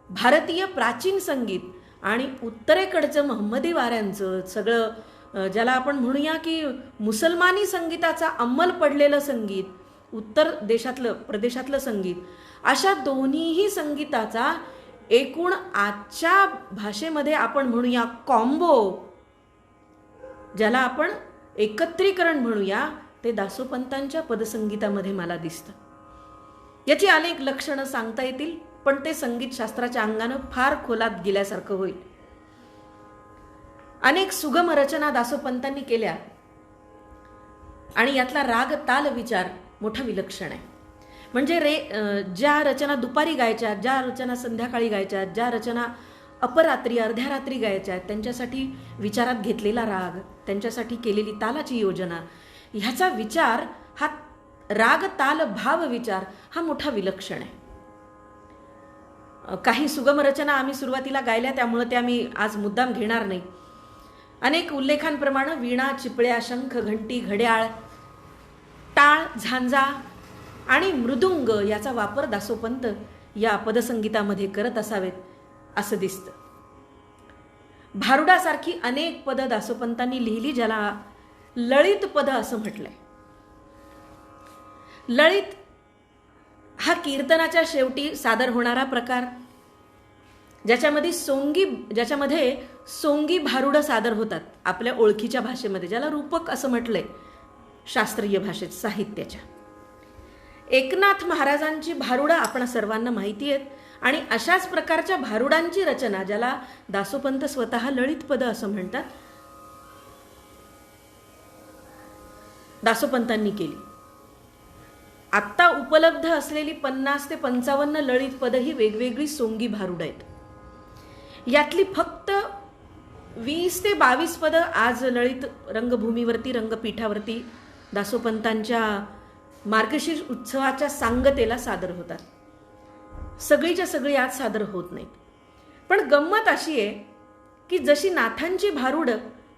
भारतीय प्राचीन संगीत आणि उत्तरेकडचं महम्मदी वाऱ्यांचं सगळं, ज्याला आपण म्हणूया की मुसलमानी संगीताचा अंमल पडलेलं संगीत, उत्तर प्रदेशातलं संगीत, अशा दोन्हीही संगीताचा एकूण आजच्या भाषेमध्ये आपण म्हणूया कॉम्बो, ज्याला आपण एकत्रीकरण म्हणूया, ते दासोपंतांच्या पदसंगीतामध्ये मला दिसतं. याची अनेक लक्षणं सांगता येतील, पण ते संगीत शास्त्राच्या अंगानं फार खोलात गेल्यासारखं होईल. अनेक सुगम रचना दासोपंतांनी केल्या आणि यातला राग ताल विचार मोठा विलक्षण आहे. म्हणजे ज्या रचना दुपारी गायच्या, ज्या रचना संध्याकाळी गायच्या, ज्या रचना अपरात्री अर्ध्या रात्री गायच्या, त्यांच्यासाठी विचारात घेतलेला राग, त्यांच्यासाठी केलेली तालाची योजना, ह्याचा विचार, हा राग ताल भाव विचार हा मोठा विलक्षण आहे. काही सुगम रचना आम्ही सुरुवातीला गायल्या, त्यामुळे त्या मी आज मुद्दाम घेणार नाही. अनेक उल्लेखांप्रमाणे वीणा, चिपळ्या, शंख, घंटी, घड्याळ, टाळ, झांजा आणि मृदुंग याचा वापर दासोपंत या पदसंगीतामध्ये करत असावेत असं दिसतं. भारुडासारखी अनेक पद दासोपंतांनी लिहिली, ज्याला ललित पद असं म्हटलंय. ललित हा कीर्तनाच्या शेवटी सादर होणारा प्रकार, ज्याच्यामध्ये सोंगी भारुडं सादर होतात आपल्या ओळखीच्या भाषेमध्ये, ज्याला रूपक असं म्हटलंय शास्त्रीय भाषेत, साहित्याच्या. एकनाथ महाराजांची भारुडं आपण सर्वांना माहिती आहेत आणि अशाच प्रकारच्या भारुडांची रचना, ज्याला दासोपंत स्वतः ललित पद असं म्हणतात, दासोपंतांनी केली. आत्ता उपलब्ध असलेली 50 ते 55 ललित पद ही वेगवेगळी सोंगी भारुड आहेत. यातली फक्त 20 ते 22 पद आज ललित रंगभूमीवरती, रंगपीठावरती दासोपंतांच्या मार्गशीर्ष उत्सवाच्या सांगतेला सादर होतात. सगळीच्या सगळी आज सादर होत नाहीत. पण गंमत अशी आहे की जशी नाथांची भारुड,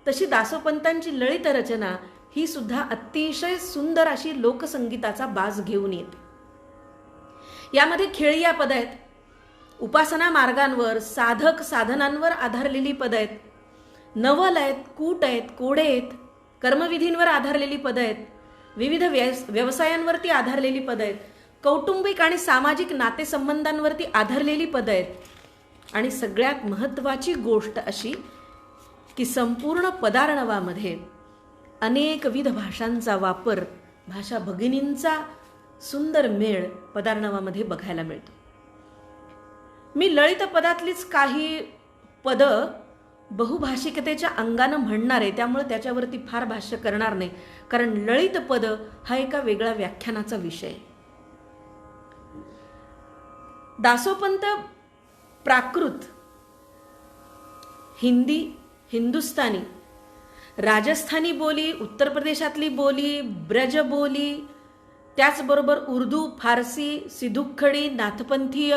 तशी दासोपंतांची ललित रचना ही सुद्धा अतिशय सुंदर अशी लोकसंगीताचा बाज घेऊन येते. यामध्ये खेळीया पद आहेत, उपासना मार्गांवर, साधक साधनांवर आधारलेली पद आहेत, नवल आहेत, कूट आहेत, कोडे आहेत, कर्मविधींवर आधारलेली पद आहेत, विविध व्यवसायांवरती आधारलेली पद आहेत, कौटुंबिक आणि सामाजिक नातेसंबंधांवरती आधारलेली पद आहेत. आणि सगळ्यात महत्त्वाची गोष्ट अशी की संपूर्ण पदार्णवामध्ये अनेकविध भाषांचा वापर, भाषा भगिनींचा सुंदर मेळ पदार्णवामध्ये बघायला मिळतो. मी ललित पदातलीच काही पद बहुभाषिकतेच्या अंगानं म्हणणार आहे, त्यामुळे त्याच्यावरती फार भाष्य करणार नाही, कारण ललित पद हा एका वेगळ्या व्याख्यानाचा विषय. दासोपंत प्राकृत, हिंदी, हिंदुस्थानी, राजस्थानी बोली, उत्तर प्रदेशातली बोली, ब्रज बोली, त्याचबरोबर उर्दू, फारसी, सिधुखडी, नाथपंथीय,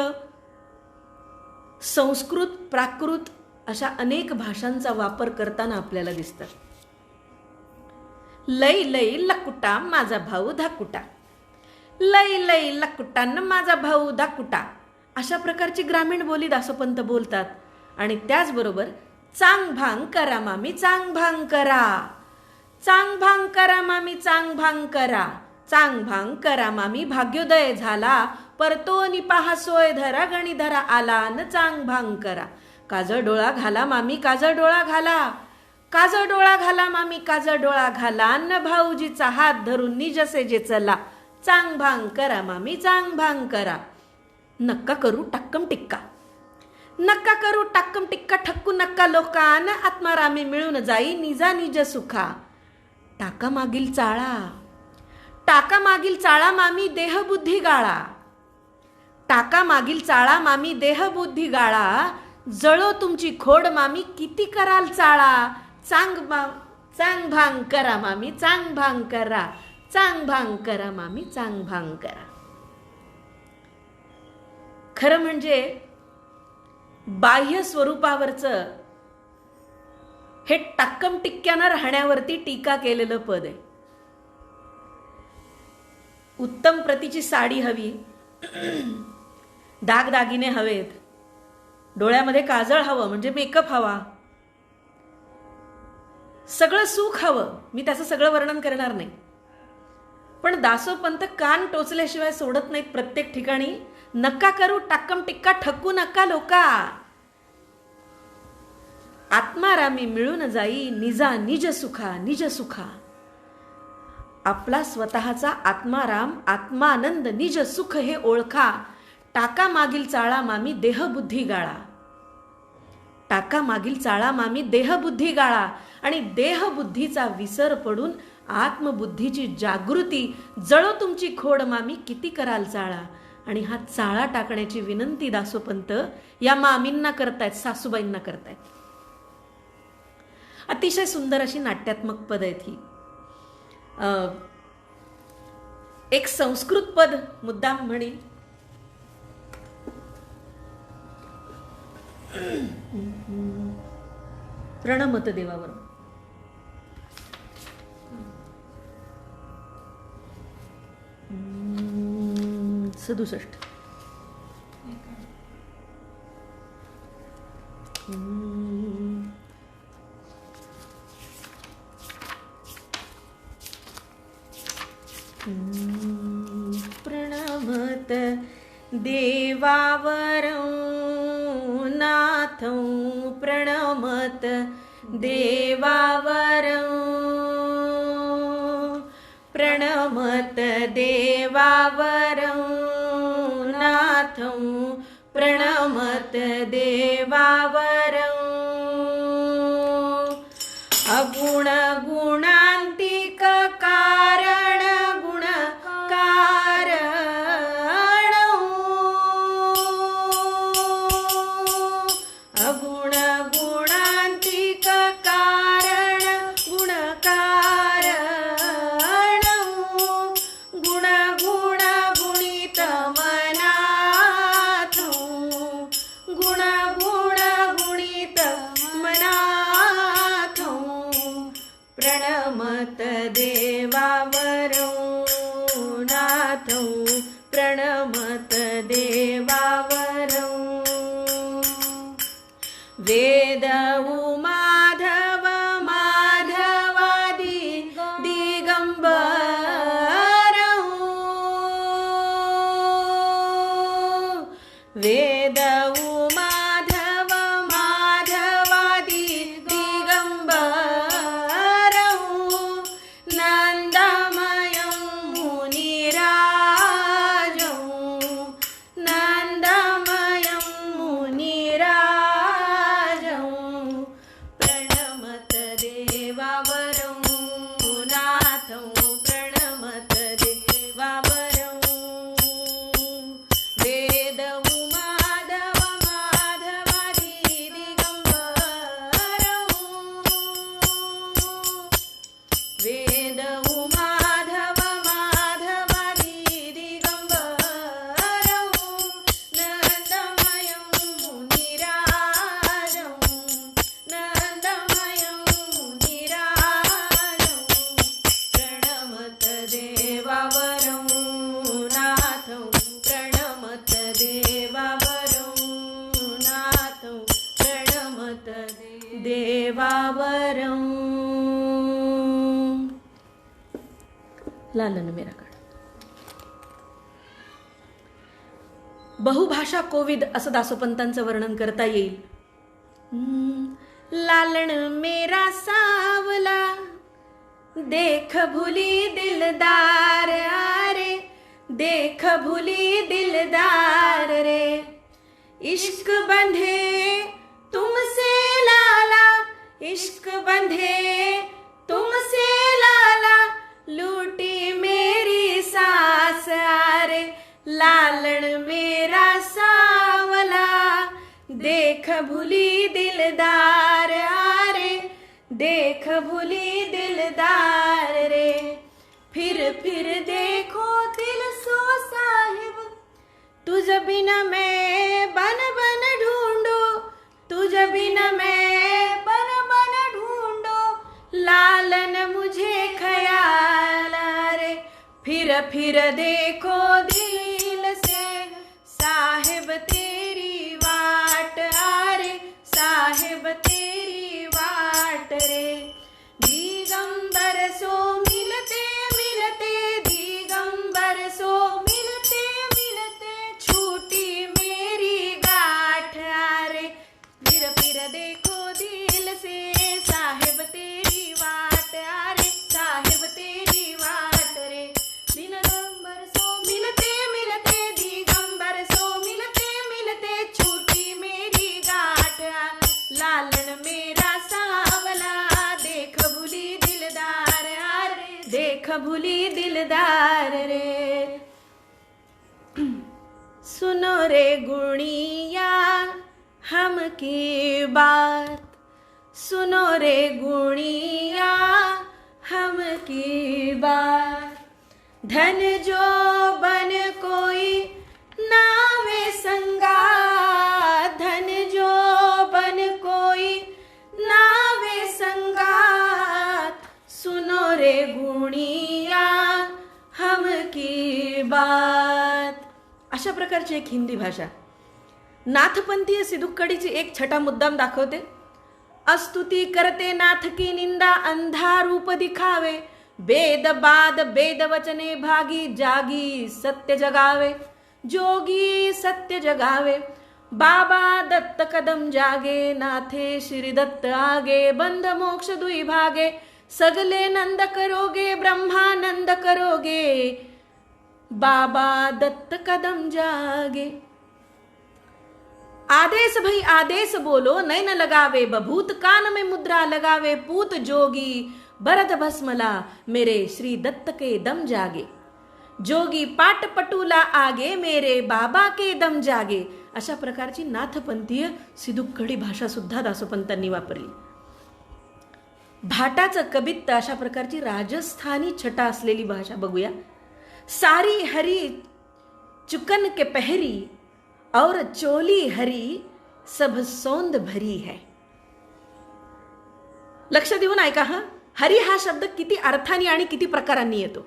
संस्कृत, प्राकृत अशा अनेक भाषांचा वापर करताना आपल्याला दिसतात. लई लई लकुटा माझा भाऊ धाकुटा, लई लई लकुटा न माझा भाऊ धाकुटा, अशा प्रकारची ग्रामीण बोली दासोपंत बोलतात. आणि त्याचबरोबर चांग भांग करा मामी चांग भांग करा, चांग भांग करा मामी चांग भांग करा, चांग भांग करा मामी भाग्योदय झाला, परतोनी पहा सोय धरा गणी धरा आला न चांग भांग करा. काजळ डोळा घाला मामी काजळ डोळा घाला, काजळ डोळा घाला मामी काजळ डोळा घाला, न भाऊजीचा हात धरून निजसे जे चला, चांग भांग करा मामी चांग भांग करा. नक्का करू टक्कम टिक्का, नक्का करू टक्कम टिक्का, ठक्कू नक्का लोकान आत्मारामी मिळून जाई निजा निज सुखा. टाका मागील चाळा, टाका मागील चाळा मामी देहबुद्धी गाळा, टाका मागील चाळा मामी देहबुद्धी गाळा, जळो तुमची खोड मामी किती कराल चाळा, चांग भांग करा मामी चांग भांग करा, चांग भांग करा मामी चांग भांग करा. खरं म्हणजे बाह्य स्वरूपावरचं हे टक्कम टिक्क्यानं राहण्यावरती टीका केलेलं पद आहे. उत्तम प्रतीची साडी हवी, दागदागिने हवेत, डोळ्यामध्ये काजळ हवं म्हणजे मेकअप हवा, सगळं सुख हवं. मी त्याचं सगळं वर्णन करणार नाही, पण दासोपंत कान टोचल्याशिवाय सोडत नाहीत प्रत्येक ठिकाणी. नक्का करू टक्कम टिक्का ठक्कू नका लोका, आत्मारामी मिळून जाई निजा निज सुखा निज सुखा. आपला स्वतःचा आत्माराम, आत्मानंद, निज सुख हे ओळखा. टाका मागील चाळा मामी देहबुद्धी गाळा, टाका मागील चाळा मामी देहबुद्धी गाळा. आणि देहबुद्धीचा विसर पडून आत्मबुद्धीची जागृती, जळो तुमची खोड मामी किती कराल चाळा. आणि हा चाळा टाकण्याची विनंती दासोपंत या मामींना करतायत, सासूबाईंना करतायत. अतिशय सुंदर अशी नाट्यात्मक पद आहेत ही. एक संस्कृत पद मुद्दाम म्हणेल. प्रणमत देवावर 67. प्रणमत देवावरं नाथं, प्रणमत देवावरं, प्रणमत देवावरं नाथं, प्रणमत देवावरं. अगुण गुणांतिक कारण गुण कारण, अगुण गुणांतिक कारण गुण कारण, गुण गुण गुणित मनाथ, गुण गुण गुणित मनाथ. प्रणमत देवावरं नाथं, प्रणमत देवावरं. वेद माधव माधवादी दिगंबरं, वेद माधव माधवादी दिगंबरं. नंदमयं मुनिराजं, नंदमयं मुनिराजं. लालन मेरा काळ. बहुभाषा कोविद असं दासोपंतांचं वर्णन करता येईल. लालन मेरा सावला देख भुली दिलदार आरे, देख भुली दिलदार रे. इश्क बंधे तुमसे लाला, इश्क बंधे तुमसे लाला, लूटी मेरी सांस आरे. लालन मेरा सावला देख भुली दिलदार आरे, देख भुली दिलदार रे. फिर देखो दिल सो साहिब, तुझ बिना मैं बन बन ढूंढो, तुझ बिना मैं बन बन ढूंढो. लालन मुझे ख्याल रे. फिर देखो दिल से साहिब तेरी वाट आरे, साहिब तेरी वाट रे. दिगंबर सो मिलते मिलते, दिगंबर सो मिलते मिलते, छूटी मेरी गाठ आरे. फिर देखो दिल से साहिब तेरी वाट आरे, साहिब तेरी वाट रे. दिगंबर सो मिलते मिलते, दिगंबर सो मिलते मिलते, छूटी मेरी गाठ. लालन मेरा सावला देख भुली दिलदार रे, देख भुली दिलदार रे. सुनो रे गुणिया हम की बात, सुनो रे गुणिया हम की बात. धन जो बन कोई नावे संगा, धन जो बन कोई नावे संगात. सुनो रे गुणिया हम की बात. अशा प्रकारची एक हिंदी भाषा. नाथपंथीय सिदुक्कडीची एक छटा मुद्दाम दाखवते. अस्तुती करते नाथ की निंदा, अंधा रूप दिखावे, वेद बाद वेद वचने भागी, जागी सत्य जगावे, जोगी सत्य जगावे. बाबा दत्त कदम जागे, नाथे श्री दत्त आगे, बंध मोक्ष दुई भागे, सगले नंद करोगे ब्रह्मानंद करोगे, बाबा दत्त कदम जागे. आदेश भई आदेश बोलो, नैन लगावे बभूत, कान में मुद्रा लगावे, पूत जोगी भरत भस्मला, मेरे श्री दत्त के दम जागे. जोगी पाट पटूला आगे, मेरे बाबा के दम जागे. अशा प्रकारची नाथपंथीय सिदुक्कडी भाषा सुद्धा दासोपंतांनी वापरली. भाटाचं कबित्त अशा प्रकारची राजस्थानी छटा असलेली भाषा बघूया. सारी हरी चुकन के पहरी, और चोली हरी सब सोंद भरी है. लक्ष देऊन ऐका हा. हरी हा शब्द किती अर्थांनी आणि किती प्रकारांनी येतो.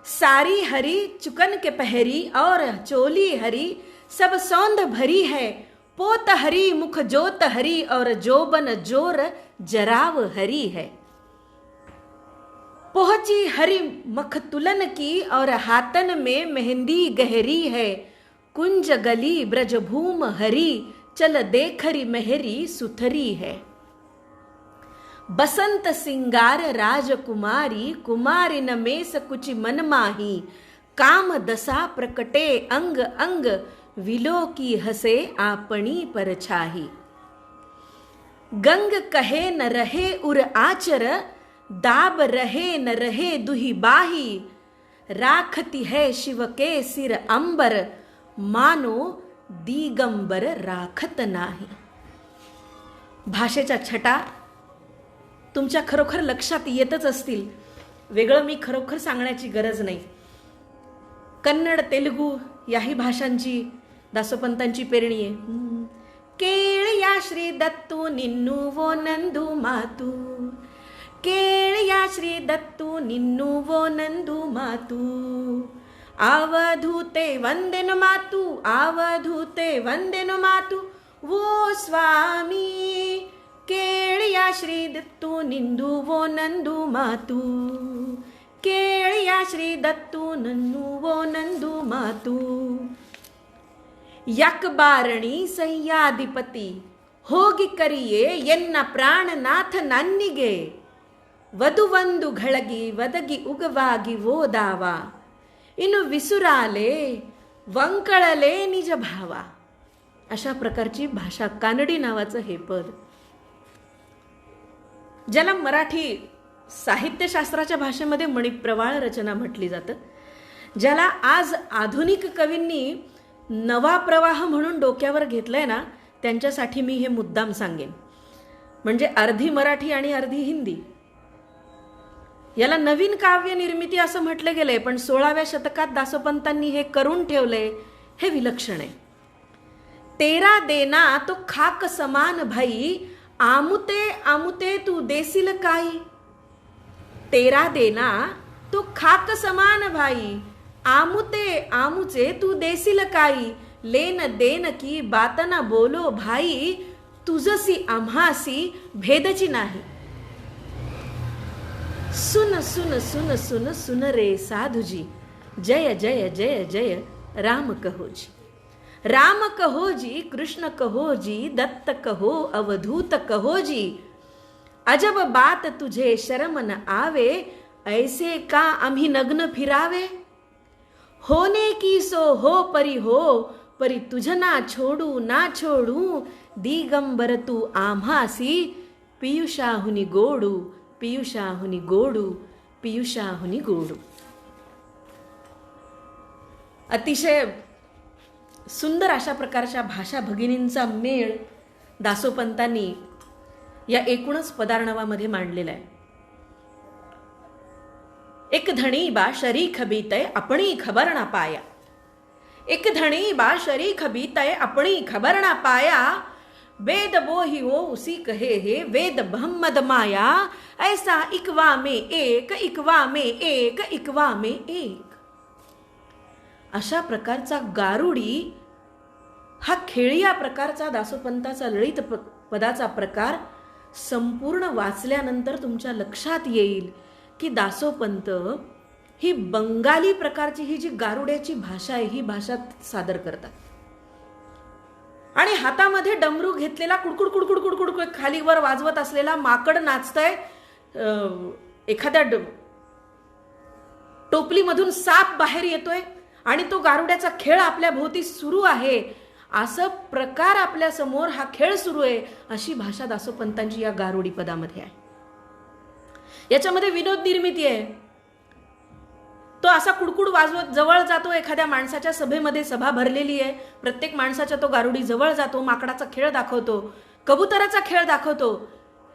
सारी हरी चुकन के पहरी, और चोली हरी सब सौंद भरी है. पोत हरी मुख जोत हरी, और जोबन जोर जराव हरी है. पहुंची हरी मखतुलन की, और हाथन में मेहंदी गहरी है. कुंज गली ब्रजभूम हरी, चल देखरी मेहरी सुथरी है. बसंत सिंगार राजकुमारी, कुमारी नमेस कुछ मन माही. काम दशा प्रकटे अंग अंग, विलो की हसे आपणी परछाही. गंग कहे न रहे उर आचर, दाब रहे न रहे दुही बाही. राखती है शिव के सिर अंबर, मानो दिगंबर राखत नाही. भाषेच्या छटा तुमच्या खरोखर लक्षात येतच असतील. वेगळं मी खरोखर सांगण्याची गरज नाही. कन्नड तेलुगू याही भाषांची दासोपंतांची पेरणी आहे. केळया श्री दत्तू निन्नू वो नंदू मातू, केळया श्री दत्तू निन्नू वो नंदू मातू. आवधूते वंदेन मातू, आवधूते वंदेन मातू. वो स्वामी केळया श्री दत्तू निंदू वो नंदू मातू. केळिया श्री दत्तू नन्नू वो नंदू मातू. याक बारणी सह्याधिपती ಹೋಗಿ ಕರಿಯೇ ಎನ್ನ ಪ್ರಾಣನಾಥ ನನ್ನಿಗೆ ವಧುವಂದು ಘಳಗಿ ವದಗಿ ಉಗವಾಗಿ ಓದಾವ ಇನ್ನು विसुराले वंकळले निज भावा. अशा प्रकारची भाषा कानडी नावाचं हे पद, ज्याला मराठी साहित्यशास्त्राच्या भाषेमध्ये मणिप्रवाळ रचना म्हटली जातं, ज्याला आज आधुनिक कवींनी नवा प्रवाह म्हणून डोक्यावर घेतलंय ना, त्यांच्यासाठी मी हे मुद्दाम सांगेन. म्हणजे अर्धी मराठी आणि अर्धी हिंदी. याला नवीन काव्य निर्मिती असं म्हटलं गेलंय, पण 16व्या शतकात दासोपंतांनी हे करून ठेवलंय, हे विलक्षण आहे. तेरा देना तो खाक समान भाई, आमुते आमुते तू देसील काही. तेरा देना तो खाक समान भाई, आमुते आमुचे तू देसील काही. लेन देन की बात ना बोलो भाई, तुझसी आम्हासी भेदची नाही. सुन सुन सुन सुन सुन रे साधुजी, जय जय जय जय राम कहोजी. राम कहोजी, कृष्ण कहोजी, दत्त कहो, अवधूत कहोजी. अजब बात तुझे शर्म न आवे, ऐसे का आम्ही नग्न फिरावे. होने की सो हो परी हो, परी तुझ ना छोडू ना छोडू. दिगंबर तू आम्हासी, पियुषाहुनी गोडू, पियुषाहुनी गोडू, पियुषाहुनी गोडू. अतिशय सुंदर अशा प्रकारच्या भाषा भगिनींचा मेळ दासोपंतांनी या एकूणच पदार्णवामध्ये मांडलेला आहे. एक धणी बा शरीख बीतय अपनी खबर ना पाया. एक धणी बा शरीख बीतय अपनी खबर ना पाया. वेद बोही हो उसी कहे हे, वेद ब्रह्मद माया. ऐसा इकवा में एक, इकवा में एक, इकवा में एक. अशा प्रकारचा गारुडी हा खेळिया प्रकारचा दासोपंताचा ललित पदाचा प्रकार संपूर्ण वाचल्यानंतर तुमच्या लक्षात येईल की दासोपंत ही बंगाली प्रकारची ही जी गारुड्याची भाषा आहे, ही भाषा सादर करतात. आणि हातामध्ये डमरू घेतलेला कुडकुड कुडकुड कुडकुड खालीवर वाजवत असलेला माकड नाचतय. एखाद्या टोपलीमधून साप बाहेर येतोय आणि तो गारुड्याचा खेळ आपल्या भोवती सुरू आहे, असं प्रकार आपल्या समोर हा खेळ सुरू आहे, अशी भाषा दासोपंतांची या गारुडी पदामध्ये आहे. याच्यामध्ये विनोद निर्मिती आहे. तो असा कुडकुड वाजवत जवळ जातो एखाद्या माणसाच्या सभेमध्ये, सभा भरलेली आहे, प्रत्येक माणसाच्या तो गारुडी जवळ जातो, माकडाचा खेळ दाखवतो, कबुतराचा खेळ दाखवतो.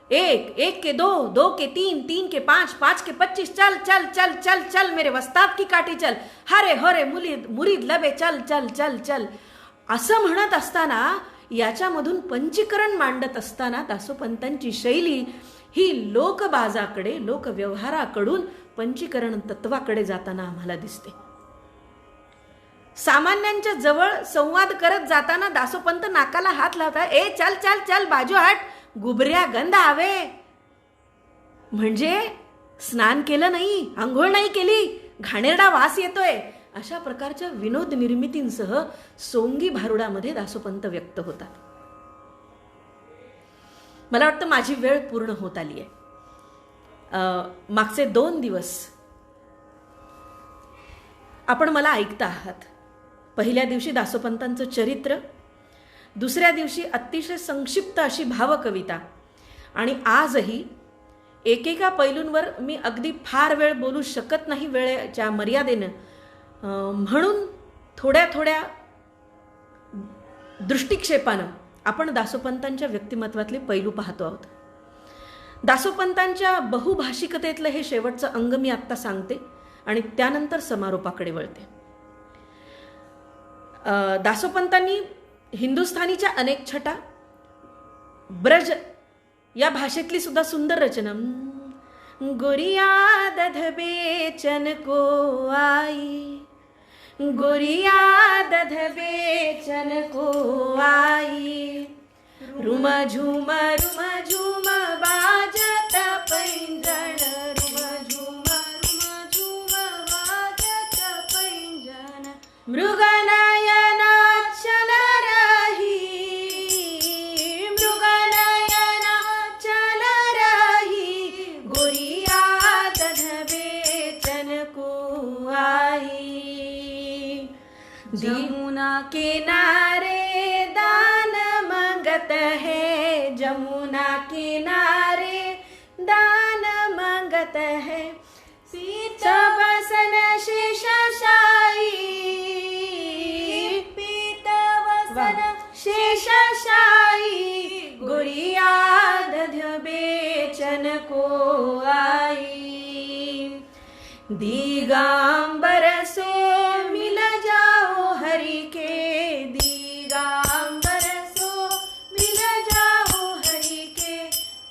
एक, एक के दो, दो के तीन, तीन के पांच, पांच के 25, चल चल चल चल चल मेरे वस्ताद की काठी चल, हरे हरे मुरीद लबे चल चल चल चल, असं म्हणत असताना, याच्यामधून पंचीकरण मांडत असताना दासोपंतांची शैली ही लोकबाजाकडे, लोकव्यवहाराकडून पंचीकरण तत्वाकडे जाताना आम्हाला दिसते. सामान्यांच्या जवळ संवाद करत जाताना दासोपंत नाकाला हात लावतात. ए चल चल चल बाजू हट, गुबऱ्या गंध आवे. म्हणजे स्नान केलं नाही, आंघोळ नाही केली, घाणेरडा वास येतोय, अशा प्रकारच्या विनोद निर्मितींसह सोंगी भारुडामध्ये दासोपंत व्यक्त होतात. मला वाटतं माझी वेळ पूर्ण होत आली आहे. मागचे 2 दिवस आपण मला ऐकता आहात. पहिल्या दिवशी दासोपंतांचं चरित्र, दुसऱ्या दिवशी अतिशय संक्षिप्त अशी भावकविता, आणि आजही एकेका पैलूंवर मी अगदी फार वेळ बोलू शकत नाही वेळेच्या मर्यादेनं, म्हणून थोड्या थोड्या दृष्टिक्षेपानं आपण दासोपंतांच्या व्यक्तिमत्वातले पैलू पाहतो आहोत. दासोपंतांच्या बहुभाषिकतेतलं हे शेवटचं अंग मी आत्ता सांगते आणि त्यानंतर समारोपाकडे वळते. दासोपंतांनी हिंदुस्थानीच्या अनेक छटा, ब्रज या भाषेतली सुद्धा सुंदर रचना, गोरिया दध बेचन को आई, गोरिया दध बेचन को आई, रुम झूम बाजत पैंजण, रुम झूम मृगनयना चल रही, मृगनयना चल रही, गोरिया दध बेचन को आई। जमुना किनारे दान मंगत है, जमुना किनारे दान मंगत है, सीता वसन शेषशायी, पीता वसन शेषशायी, गुड़िया दध बेचन को आई। दिगंबर सो मिल जाओ हरि के, दिगंबर सो मिल जाओ हरि के,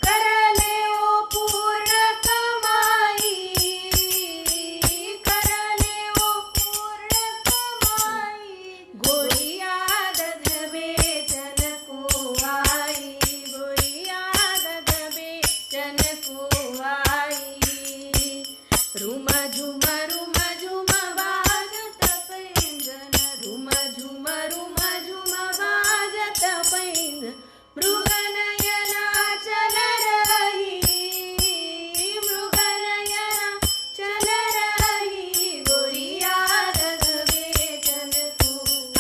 कर ले ओ पूर्ण कमाई, कर ले ओ पूर्ण कमाई, गोरिया दध बेचन को आई, गोरिया दध बेचन को आई। रुम झुम बाजत पैंजन, रुम झुम बाजत पैंजन, मृगनयना चल रही, मृगनयना चल रही, गोरिया दध बेचन को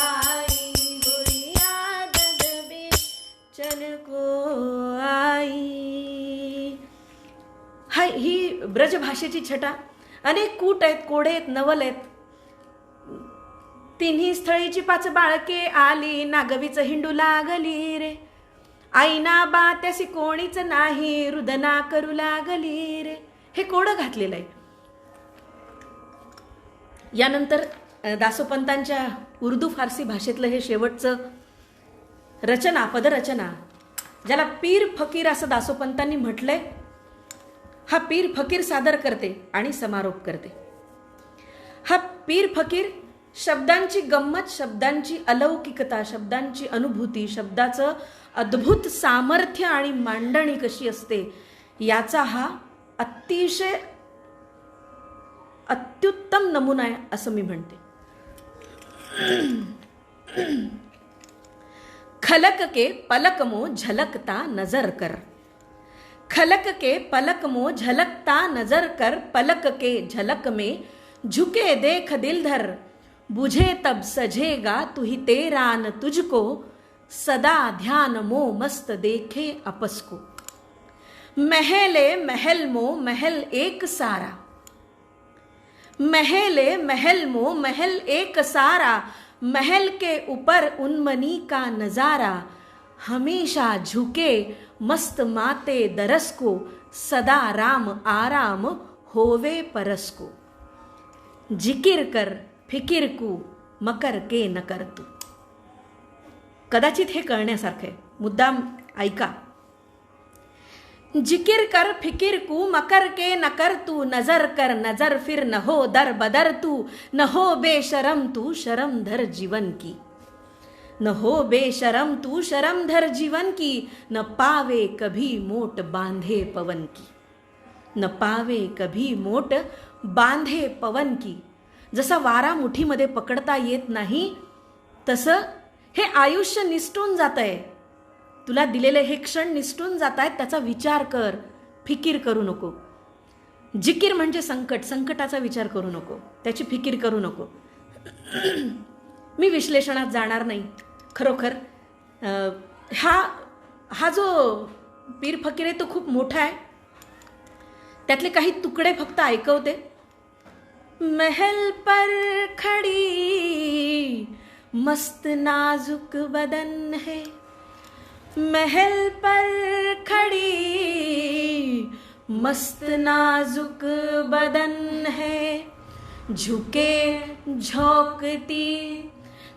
आई, गोरिया दध बेचन को आई। ही ब्रज भाषेची छटा. अनेक कूट आहेत, कोडे आहेत, नवल आहेत. तिन्ही स्थळीची 5 बाळके आली, नागवीच हिंडू लागली रे, आईना बा त्यासी कोणीच नाही, रुदना करू लागली रे. हे कोडं घातलेलं आहे. यानंतर दासोपंतांच्या उर्दू फारसी भाषेतलं हे शेवटचं रचना, पदरचना, ज्याला पीर फकीर असं दासोपंतांनी म्हटलंय. हा पीर फकीर सादर करते आणि समारोप करते. हा पीर फकीर शब्दांची गंमत, शब्दांची अलौकिकता, शब्दांची अनुभूती, शब्दाचं अद्भुत सामर्थ्य आणि मांडणी कशी असते याचा हा अतिशय अत्युत्तम नमुना आहे असं मी म्हणते. खलक के पलक मो झलकता नजर कर, खलक के पलक मो झलकता नजर कर, पलक के झलक में झुके देख दिल धर, बुझे तब सजेगा तू ही तेरा न तुझको, सदा ध्यान मो मस्त देखे आपस को. महले महल मो महल एक सारा, महले महल मो महल एक सारा, महल के ऊपर उन्मनी का नजारा, हमेशा झुके मस्त माते दरस को, सदा राम आराम होवे परस को. जिकिर कर फिकिर कू मकर के न कर तू. कदाचित हे कळण्यासारखं आहे, मुद्दाम ऐका. जिकिर कर फिकिर कू मकर के न कर तू, नजर कर नजर फिर न हो दर बदर तू, न हो बेशरम तू शरम धर जीवन की, न हो बेशरम तू शरम धर जीवन की, न पावे कभी मोट बांधे पवन की, न पावे कभी मोट बांधे पवन की. जसा वारा मुठीमध्ये पकडता येत नाही तसं हे आयुष्य निसटून जातंय. तुला दिलेले हे क्षण निसटून जात आहेत, त्याचा विचार कर, फिकीर करू नको. जिकीर म्हणजे संकट, संकटाचा विचार करू नको, त्याची फिकीर करू नको. मी विश्लेषणात जाणार नाही. खरोखर हा जो पीर फकीर आहे तो खूप मोठा आहे. त्यातले काही तुकडे फक्त ऐकवते. महल पर खड़ी मस्त नाजुक बदन है, महल पर खड़ी मस्त नाजुक बदन है, झुके झोंकती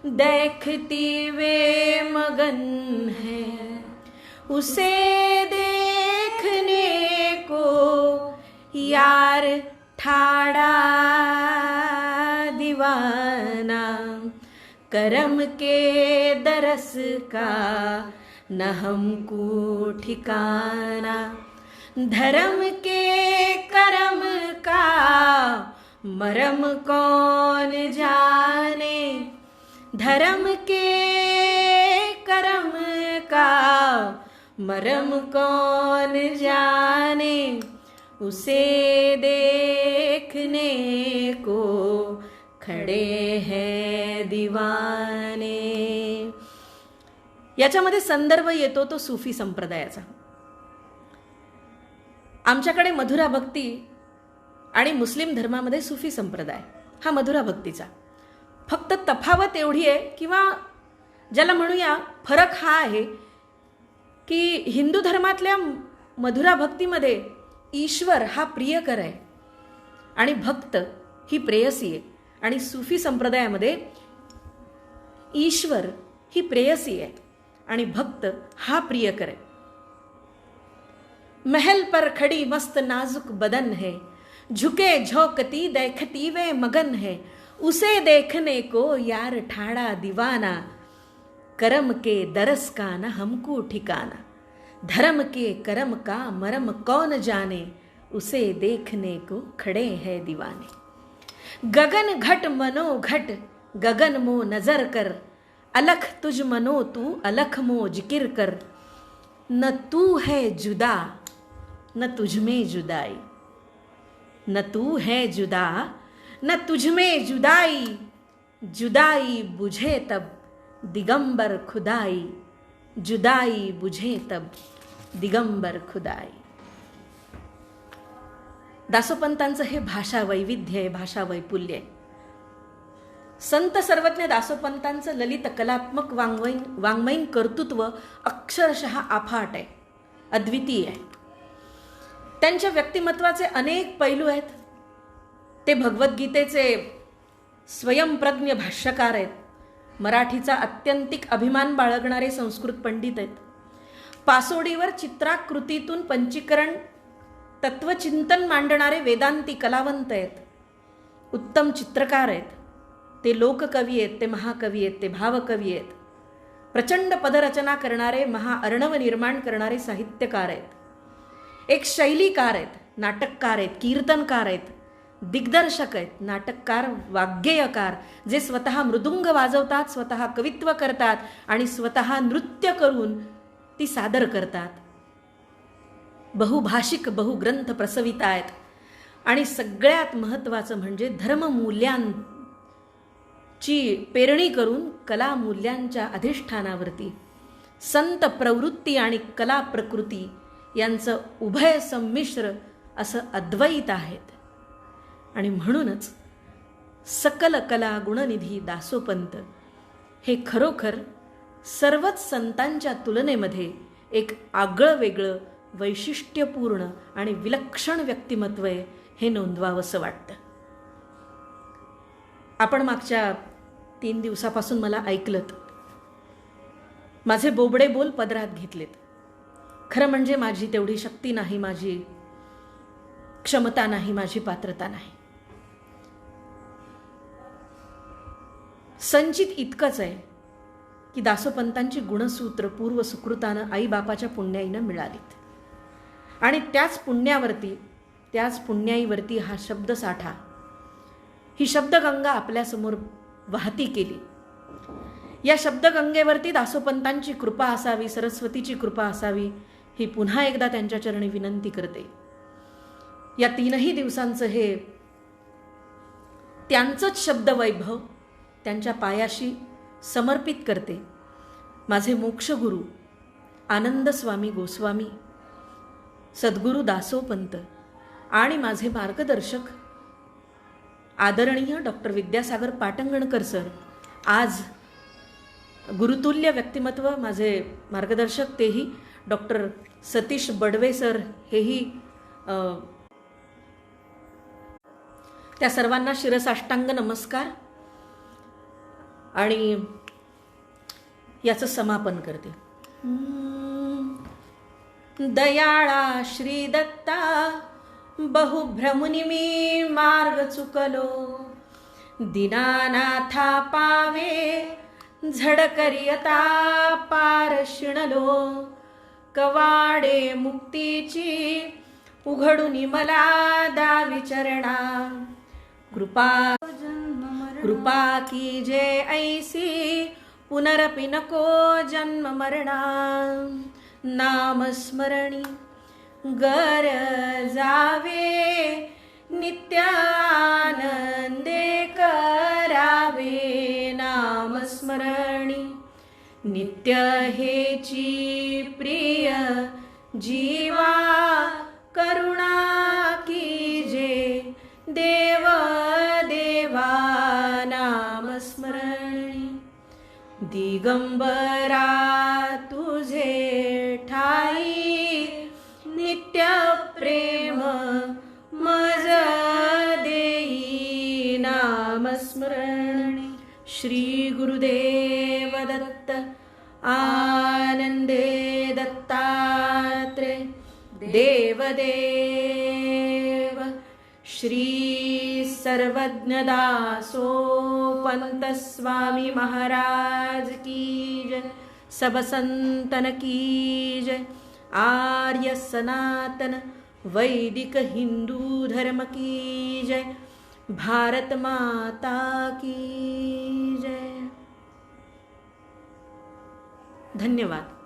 देखती वे मगन है, उसे देखने को यार ठाड़ा दीवाना, करम के दरस का न हमको ठिकाना, धर्म के करम का मरम कौन जाने धर्म के करम का, मरम कौन जाने उसे देखने को खडे हैं दीवाने. याच्यामध्ये संदर्भ येतो तो सूफी संप्रदायाचा. आमच्याकडे मधुरा भक्ती आणि मुस्लिम धर्मामध्ये सूफी संप्रदाय हा मधुरा भक्तीचा. फक्त तफावत एवढी आहे किंवा ज्याला म्हणूया फरक हा आहे की हिंदू धर्मातल्या मधुरा भक्तीमध्ये ईश्वर हा प्रियकर आहे आणि भक्त ही प्रेयसी आहे, आणि सूफी संप्रदायामध्ये ईश्वर ही प्रेयसी आहे आणि भक्त हा प्रियकर आहे. महल पर खड़ी मस्त नाजुक बदन है, झुके झोंकती देखती वे मगन है, उसे देखने को यार ठाड़ा दीवाना, करम के दरस का न हमको ठिकाना, धर्म के करम का मरम कौन जाने, उसे देखने को खड़े हैं दीवाने. गगन घट मनो घट गगन मो नजर कर, अलख तुझ मनो तू अलख मो जिकिर कर, न तू है जुदा न तुझ में जुदाई, न तू है जुदा न तुझ में जुदाई, जुदाई बुझे तब दिगंबर खुदाई, जुदाई बुझे तब दिगंबर खुदाई. दासोपंतांचं हे भाषा वैविध्य आहे, भाषा वैपुल्य आहे. संत सर्वज्ञ दासोपंतांचं ललित कलात्मक वाङ्मयीन कर्तृत्व अक्षरशः अफाट आहे, अद्वितीय आहे. त्यांच्या व्यक्तिमत्वाचे अनेक पैलू आहेत. ते भगवद्गीतेचे स्वयंप्रज्ञ भाष्यकार आहेत. मराठीचा अत्यंतिक अभिमान बाळगणारे संस्कृत पंडित आहेत. पासोडीवर चित्राकृतीतून पंचीकरण तत्वचिंतन मांडणारे वेदांती कलावंत आहेत. उत्तम चित्रकार आहेत. ते लोककवी आहेत, ते महाकवी आहेत, ते भावकवी आहेत. प्रचंड पदरचना करणारे महाअर्णव निर्माण करणारे साहित्यकार आहेत. एक शैलीकार आहेत, नाटककार आहेत, कीर्तनकार आहेत, दिग्दर्शक आहेत, नाटककार, वाग्गेयकार, जे स्वतः मृदुंग वाजवतात, स्वतः कवित्व करतात आणि स्वतः नृत्य करून ती सादर करतात. बहुभाषिक बहुग्रंथ प्रसवित आहेत. आणि सगळ्यात महत्त्वाचं म्हणजे धर्ममूल्यांची पेरणी करून कलामूल्यांच्या अधिष्ठानावरती संत प्रवृत्ती आणि कला प्रकृती यांचं उभय संमिश्र असं अद्वैत आहेत. आणि म्हणूनच सकल कला गुणनिधी दासोपंत हे खरोखर सर्वच संतांच्या तुलनेमध्ये एक आगळं वेगळं वैशिष्ट्यपूर्ण आणि विलक्षण व्यक्तिमत्व आहे, हे नोंदवावंसं वाटतं. आपण मागच्या 3 दिवसापासून मला ऐकलत. माझे बोबडे बोल पदरात घेतलेत. खरं म्हणजे माझी तेवढी शक्ती नाही, माझी क्षमता नाही, माझी पात्रता नाही. संचित इतकंच आहे की दासोपंतांची गुणसूत्र पूर्व सुकृतानं आईबापाच्या पुण्याईनं मिळालीत. आणि त्याच पुण्याईवरती हा शब्दसाठा, ही शब्दगंगा आपल्यासमोर वाहती केली. या शब्दगंगेवरती दासोपंतांची कृपा असावी, सरस्वतीची कृपा असावी, ही पुन्हा एकदा त्यांच्या चरणी विनंती करते. या 3ही दिवसांचं हे त्यांचंच शब्दवैभव त्यांच्या पायाशी समर्पित करते. माझे मोक्षगुरु आनंद स्वामी गोस्वामी, सद्गुरू दासोपंत आणि माझे मार्गदर्शक आदरणीय डॉक्टर विद्यासागर पाटंगणकर सर, आज गुरुतुल्य व्यक्तिमत्व माझे मार्गदर्शक तेही डॉक्टर सतीश बडवे सर, हेही त्या सर्वांना शिरसाष्टांग नमस्कार. आणि याचं समापन करते. दयाळा श्री दत्ता, बहुभ्रमुनी मी मार्ग चुकलो, दीनानाथा पावे झडकरियता पार शिणलो, कवाडे मुक्तीची उघडूनी मला दावी चरणा, कृपा कृपा कीजे ऐसी पुनरपि नको जन्म मरणा नाम स्मरणी गरजावे नित्य आनंदे करावे नाम स्मरणी नित्य हेची प्रिय जीवा करुणा कीजे देव देवा नाम स्मरणी दिगंबरा तुझे ठाई नित्य प्रेम मज देई नाम स्मरणी श्री गुरुदेव दत्त आनंदे दत्तात्रेय देवदेव श्री सर्वज्ञदासोपंत स्वामी महाराज की जय सब संतन की जय आर्य सनातन वैदिक हिंदू धर्म की जय भारत माता की जय धन्यवाद।